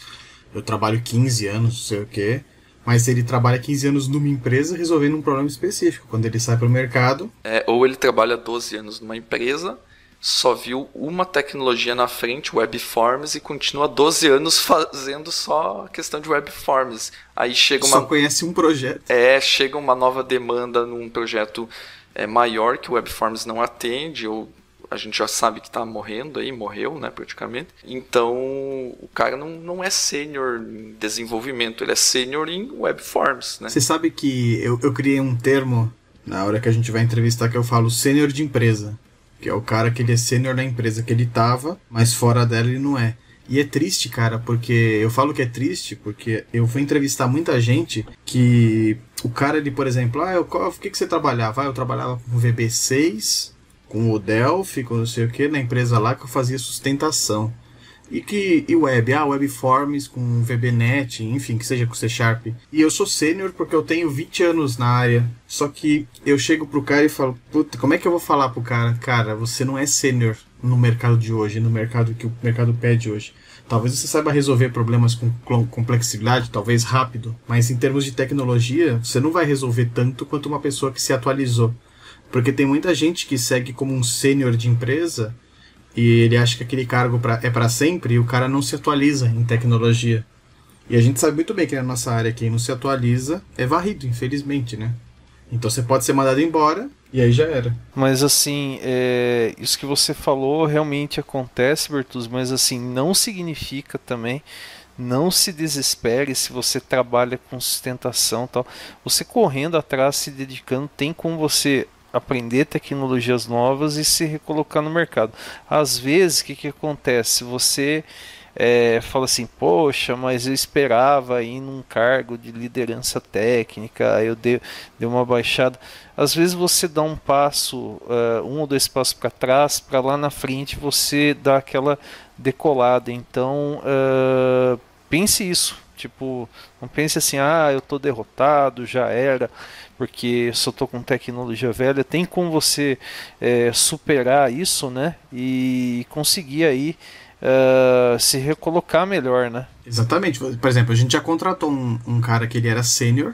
eu trabalho 15 anos, não sei o quê. Mas ele trabalha 15 anos numa empresa resolvendo um problema específico. Quando ele sai para o mercado... ou ele trabalha 12 anos numa empresa, só viu uma tecnologia na frente, Webforms, e continua 12 anos fazendo só a questão de Webforms. Aí chega só conhece um projeto. Chega uma nova demanda num projeto maior que o Webforms não atende, ou a gente já sabe que está morrendo aí, morreu, né, praticamente. Então, o cara não é sênior em desenvolvimento, ele é sênior em Webforms, né? Você sabe que eu criei um termo, na hora que a gente vai entrevistar, que eu falo sênior de empresa. Que é o cara que ele é sênior na empresa que ele tava, mas fora dela ele não é. E é triste, cara, porque eu falo que é triste porque eu fui entrevistar muita gente que o cara, ele, por exemplo, o que você trabalhava? Eu trabalhava com o VB6, com o Delphi, com não sei o que, na empresa lá que eu fazia sustentação. E web, Webforms com VBNet, enfim, que seja com C Sharp. E eu sou sênior porque eu tenho 20 anos na área. Só que eu chego pro cara e falo, puta, como é que eu vou falar pro cara? Cara, você não é sênior no mercado de hoje, no mercado que o mercado pede hoje. Talvez você saiba resolver problemas com complexidade, talvez rápido, mas em termos de tecnologia, você não vai resolver tanto quanto uma pessoa que se atualizou. Porque tem muita gente que segue como um sênior de empresa e ele acha que aquele cargo é para sempre e o cara não se atualiza em tecnologia. E a gente sabe muito bem que na nossa área quem não se atualiza é varrido, infelizmente, né? Então você pode ser mandado embora e aí já era. Mas assim, isso que você falou realmente acontece, Bertuzzi, mas assim, não significa também, não se desespere se você trabalha com sustentação e tal. Você correndo atrás, se dedicando, tem como você aprender tecnologias novas e se recolocar no mercado. Às vezes, o que acontece? Você fala assim, poxa, mas eu esperava ir num cargo de liderança técnica, aí eu dei uma baixada. Às vezes você dá um passo, 1 ou 2 passos para trás, para lá na frente você dar aquela decolada. Então, pense isso. Tipo, não pense assim, eu tô derrotado, já era, porque só tô com tecnologia velha. Tem como você superar isso, né? E conseguir aí se recolocar melhor, né? Exatamente. Por exemplo, a gente já contratou um cara que ele era sênior,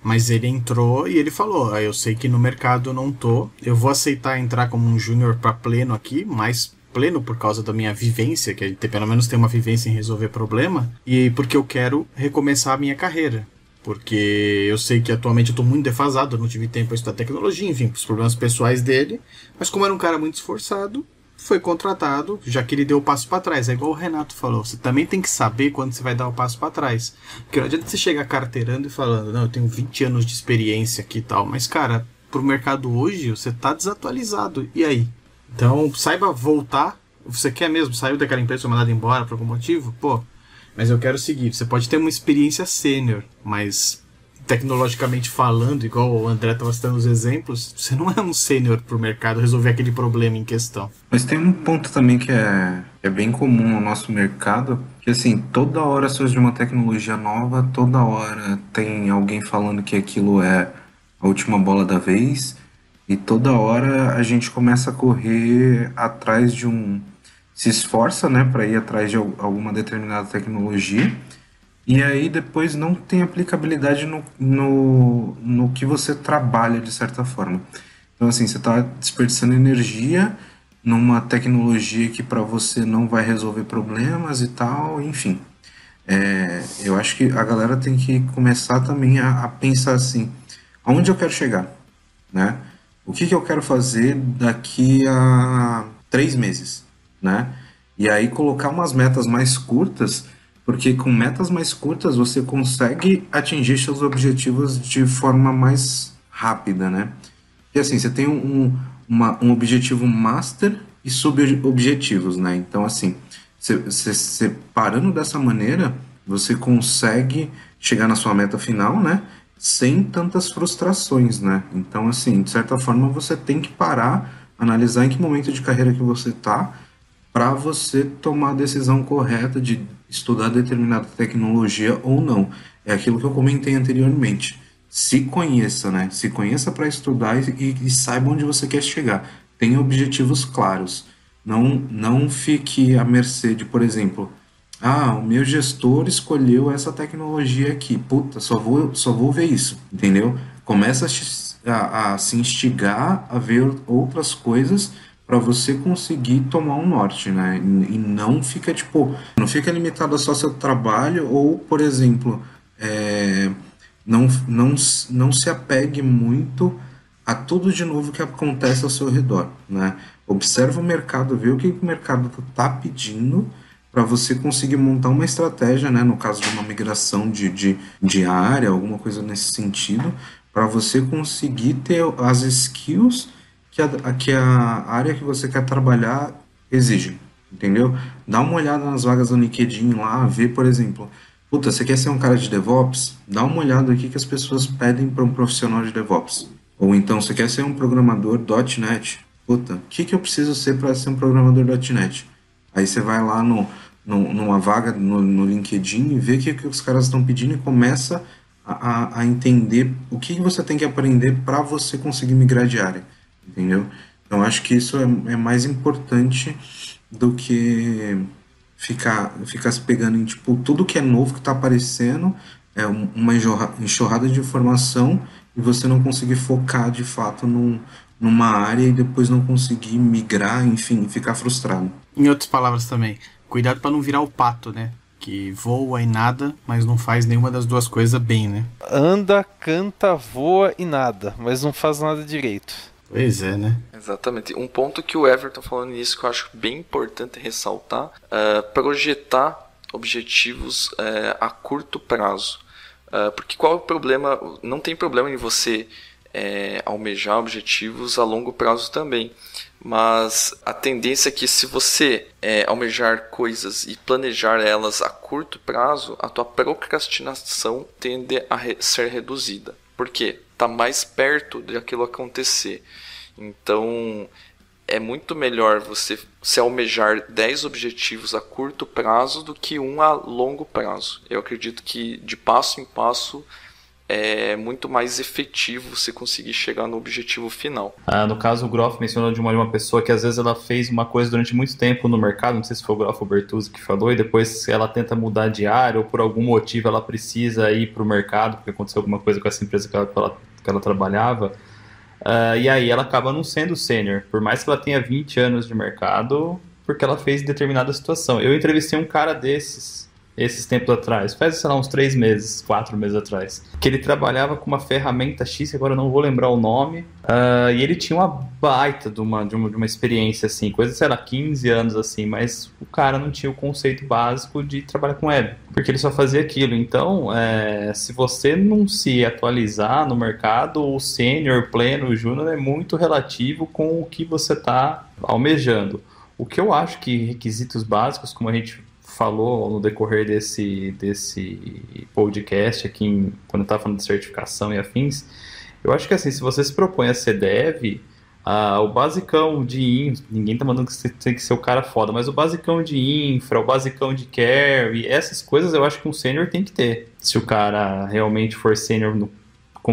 Mas ele entrou e ele falou, eu sei que no mercado eu não tô, eu vou aceitar entrar como um júnior para pleno aqui, mais pleno por causa da minha vivência, que pelo menos tem uma vivência em resolver problema, e porque eu quero recomeçar a minha carreira. Porque eu sei que atualmente eu tô muito defasado, eu não tive tempo para estudar tecnologia, enfim, os problemas pessoais dele, mas como era um cara muito esforçado, foi contratado, já que ele deu o passo para trás. É igual o Renato falou, você também tem que saber quando você vai dar o passo para trás. Porque não adianta você chegar carteirando e falando, não, eu tenho 20 anos de experiência aqui e tal, mas cara, pro mercado hoje, você tá desatualizado, e aí? Então, saiba voltar, você quer mesmo, saiu daquela empresa, foi mandado embora por algum motivo? Pô, mas eu quero seguir. Você pode ter uma experiência sênior, mas tecnologicamente falando, igual o André estava citando os exemplos, você não é um sênior para o mercado resolver aquele problema em questão. Mas tem um ponto também que é bem comum no nosso mercado, que assim, toda hora surge uma tecnologia nova, toda hora tem alguém falando que aquilo é a última bola da vez, e toda hora a gente começa a correr atrás de se esforça, né, para ir atrás de alguma determinada tecnologia, e aí depois não tem aplicabilidade no que você trabalha de certa forma. Então assim, você está desperdiçando energia numa tecnologia que para você não vai resolver problemas e tal, enfim. Eu acho que a galera tem que começar também a pensar assim, aonde eu quero chegar, né? O que eu quero fazer daqui a 3 meses, né? E aí colocar umas metas mais curtas, porque com metas mais curtas você consegue atingir seus objetivos de forma mais rápida, né? E assim, você tem um objetivo master e sub-objetivos, né? Então assim, você parando dessa maneira, você consegue chegar na sua meta final, né? Sem tantas frustrações, né? Então assim, de certa forma você tem que parar, analisar em que momento de carreira que você está, para você tomar a decisão correta de estudar determinada tecnologia ou não. É aquilo que eu comentei anteriormente. Se conheça, né? Se conheça para estudar e saiba onde você quer chegar. Tenha objetivos claros. Não fique à mercê de, por exemplo, o meu gestor escolheu essa tecnologia aqui. Puta, só vou ver isso, entendeu? Começa a se instigar a ver outras coisas para você conseguir tomar um norte, né? E não fica, não fica limitado a só seu trabalho ou, por exemplo, não se apegue muito a tudo de novo que acontece ao seu redor, né? Observa o mercado, vê o que o mercado está pedindo para você conseguir montar uma estratégia, né? No caso de uma migração de área, alguma coisa nesse sentido, para você conseguir ter as skills que a área que você quer trabalhar exige, entendeu? Dá uma olhada nas vagas do LinkedIn lá, vê, por exemplo, puta, você quer ser um cara de DevOps? Dá uma olhada aqui que as pessoas pedem para um profissional de DevOps. Ou então, você quer ser um programador .NET? Puta, o que eu preciso ser para ser um programador .NET? Aí você vai lá numa vaga no LinkedIn e vê o que os caras estão pedindo e começa a entender o que você tem que aprender para você conseguir migrar de área. Entendeu? Então acho que isso é mais importante do que ficar se pegando em tudo que é novo que está aparecendo, é uma enxurrada de informação e você não conseguir focar de fato numa área e depois não conseguir migrar, enfim, ficar frustrado. Em outras palavras também, cuidado para não virar o pato, né? Que voa e nada, mas não faz nenhuma das duas coisas bem, né? Anda, canta, voa e nada, mas não faz nada direito. Pois é, né? Exatamente. Um ponto que o Everton falou nisso que eu acho bem importante ressaltar, projetar objetivos a curto prazo. Porque qual é o problema? Não tem problema em você almejar objetivos a longo prazo também. Mas a tendência é que se você almejar coisas e planejar elas a curto prazo, a tua procrastinação tende a ser reduzida. Por quê? Está mais perto de aquilo acontecer. Então, é muito melhor você se almejar 10 objetivos a curto prazo do que um a longo prazo. Eu acredito que de passo em passo é muito mais efetivo você conseguir chegar no objetivo final. No caso, o Groff mencionou de uma pessoa que às vezes ela fez uma coisa durante muito tempo no mercado, não sei se foi o Groff ou o Bertuzzi que falou, e depois ela tenta mudar de área ou por algum motivo ela precisa ir para o mercado, porque aconteceu alguma coisa com essa empresa que ela trabalhava, e aí ela acaba não sendo sênior, por mais que ela tenha 20 anos de mercado, porque ela fez determinada situação. Eu entrevistei um cara esses tempos atrás, faz, sei lá, uns 3 meses, 4 meses atrás, que ele trabalhava com uma ferramenta X, que agora eu não vou lembrar o nome, e ele tinha uma baita de uma experiência, assim, coisa, sei lá, 15 anos, assim, mas o cara não tinha o conceito básico de trabalhar com web, porque ele só fazia aquilo. Então, se você não se atualizar no mercado, o sênior, pleno, o júnior é muito relativo com o que você está almejando. O que eu acho que requisitos básicos, como a gente falou no decorrer desse podcast aqui, quando eu estava falando de certificação e afins, eu acho que assim, se você se propõe a ser dev, o basicão de infra, ninguém tá mandando que você tem que ser o cara foda, mas o basicão de infra, o basicão de carry, essas coisas eu acho que um sênior tem que ter, se o cara realmente for sênior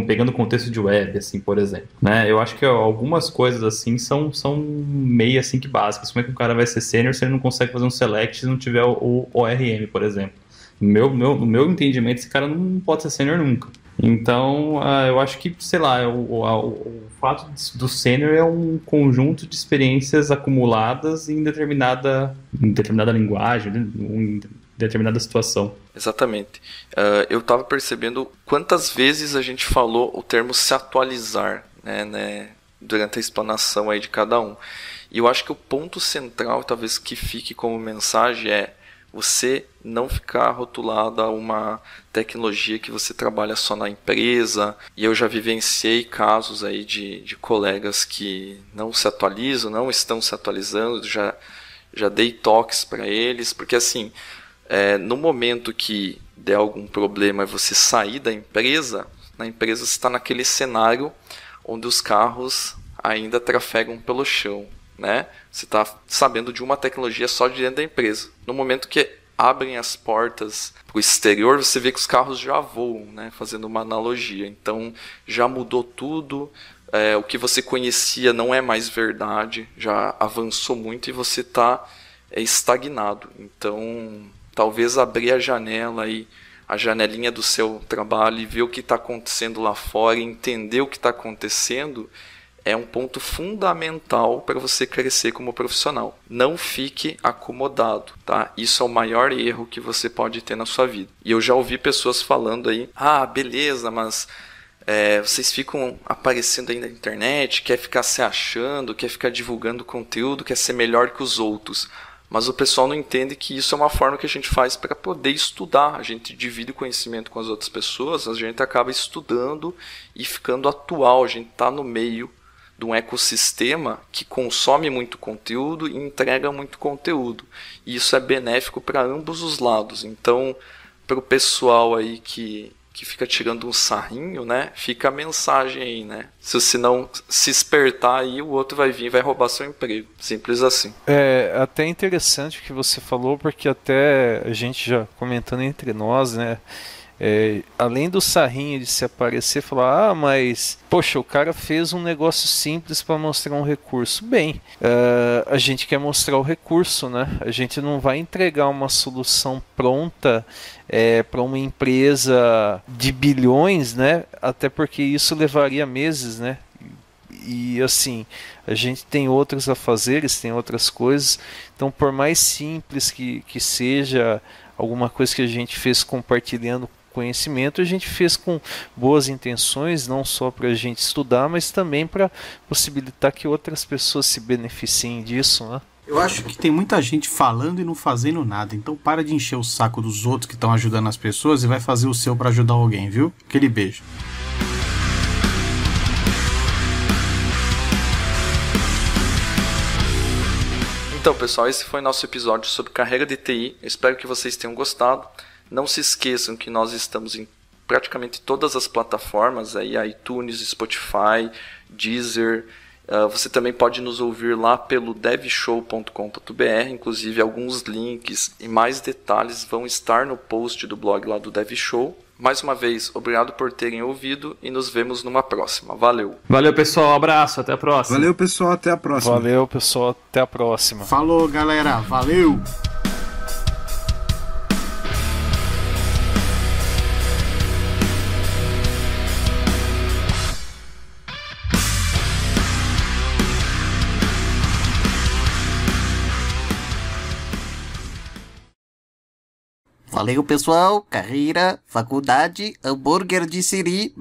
pegando o contexto de web, assim, por exemplo, né? Eu acho que algumas coisas, assim, são meio, assim, que básicas. Como é que o cara vai ser sênior se ele não consegue fazer um select se não tiver o ORM, por exemplo? No meu entendimento, esse cara não pode ser sênior nunca. Então, eu acho que, sei lá, o fato do sênior é um conjunto de experiências acumuladas em determinada linguagem, em determinada situação. Exatamente. Eu estava percebendo quantas vezes a gente falou o termo se atualizar, né, durante a explanação aí de cada um. E eu acho que o ponto central, talvez que fique como mensagem, é você não ficar rotulado a uma tecnologia que você trabalha só na empresa. E eu já vivenciei casos aí de colegas que não se atualizam, não estão se atualizando, já dei toques para eles, porque assim, no momento que der algum problema e você sair da empresa, na empresa você está naquele cenário onde os carros ainda trafegam pelo chão, né? Você está sabendo de uma tecnologia só de dentro da empresa. No momento que abrem as portas para o exterior, você vê que os carros já voam, né? Fazendo uma analogia. Então já mudou tudo, o que você conhecia não é mais verdade, já avançou muito e você está estagnado. Então talvez abrir a janela aí, a janelinha do seu trabalho e ver o que está acontecendo lá fora, e entender o que está acontecendo, é um ponto fundamental para você crescer como profissional. Não fique acomodado, tá? Isso é o maior erro que você pode ter na sua vida. E eu já ouvi pessoas falando aí, beleza, mas vocês ficam aparecendo aí na internet, quer ficar se achando, quer ficar divulgando conteúdo, quer ser melhor que os outros. Mas o pessoal não entende que isso é uma forma que a gente faz para poder estudar. A gente divide o conhecimento com as outras pessoas, a gente acaba estudando e ficando atual. A gente está no meio de um ecossistema que consome muito conteúdo e entrega muito conteúdo. E isso é benéfico para ambos os lados. Então, para o pessoal aí que fica tirando um sarrinho, né? Fica a mensagem aí, né? Se você não se espertar aí, o outro vai vir e vai roubar seu emprego. Simples assim. É até interessante o que você falou, porque até a gente já comentando entre nós, né? Além do sarrinho de se aparecer, falar, mas poxa, o cara fez um negócio simples para mostrar um recurso. Bem, a gente quer mostrar o recurso, né? A gente não vai entregar uma solução pronta para uma empresa de bilhões, né? Até porque isso levaria meses, né? E assim, a gente tem outros afazeres, tem outras coisas. Então, por mais simples que seja alguma coisa que a gente fez compartilhando conhecimento, a gente fez com boas intenções, não só para a gente estudar, mas também para possibilitar que outras pessoas se beneficiem disso, né? Eu acho que tem muita gente falando e não fazendo nada, então para de encher o saco dos outros que estão ajudando as pessoas e vai fazer o seu para ajudar alguém, viu? Aquele beijo. Então, pessoal, esse foi nosso episódio sobre carreira de TI. Eu espero que vocês tenham gostado. Não se esqueçam que nós estamos em praticamente todas as plataformas, aí, iTunes, Spotify, Deezer. Você também pode nos ouvir lá pelo devshow.com.br. Inclusive, alguns links e mais detalhes vão estar no post do blog lá do DevShow. Mais uma vez, obrigado por terem ouvido e nos vemos numa próxima. Valeu! Valeu, pessoal. Abraço. Até a próxima. Valeu, pessoal. Até a próxima. Valeu, pessoal. Até a próxima. Falou, galera. Valeu! Valeu, pessoal. Carreira, faculdade, hambúrguer de siri.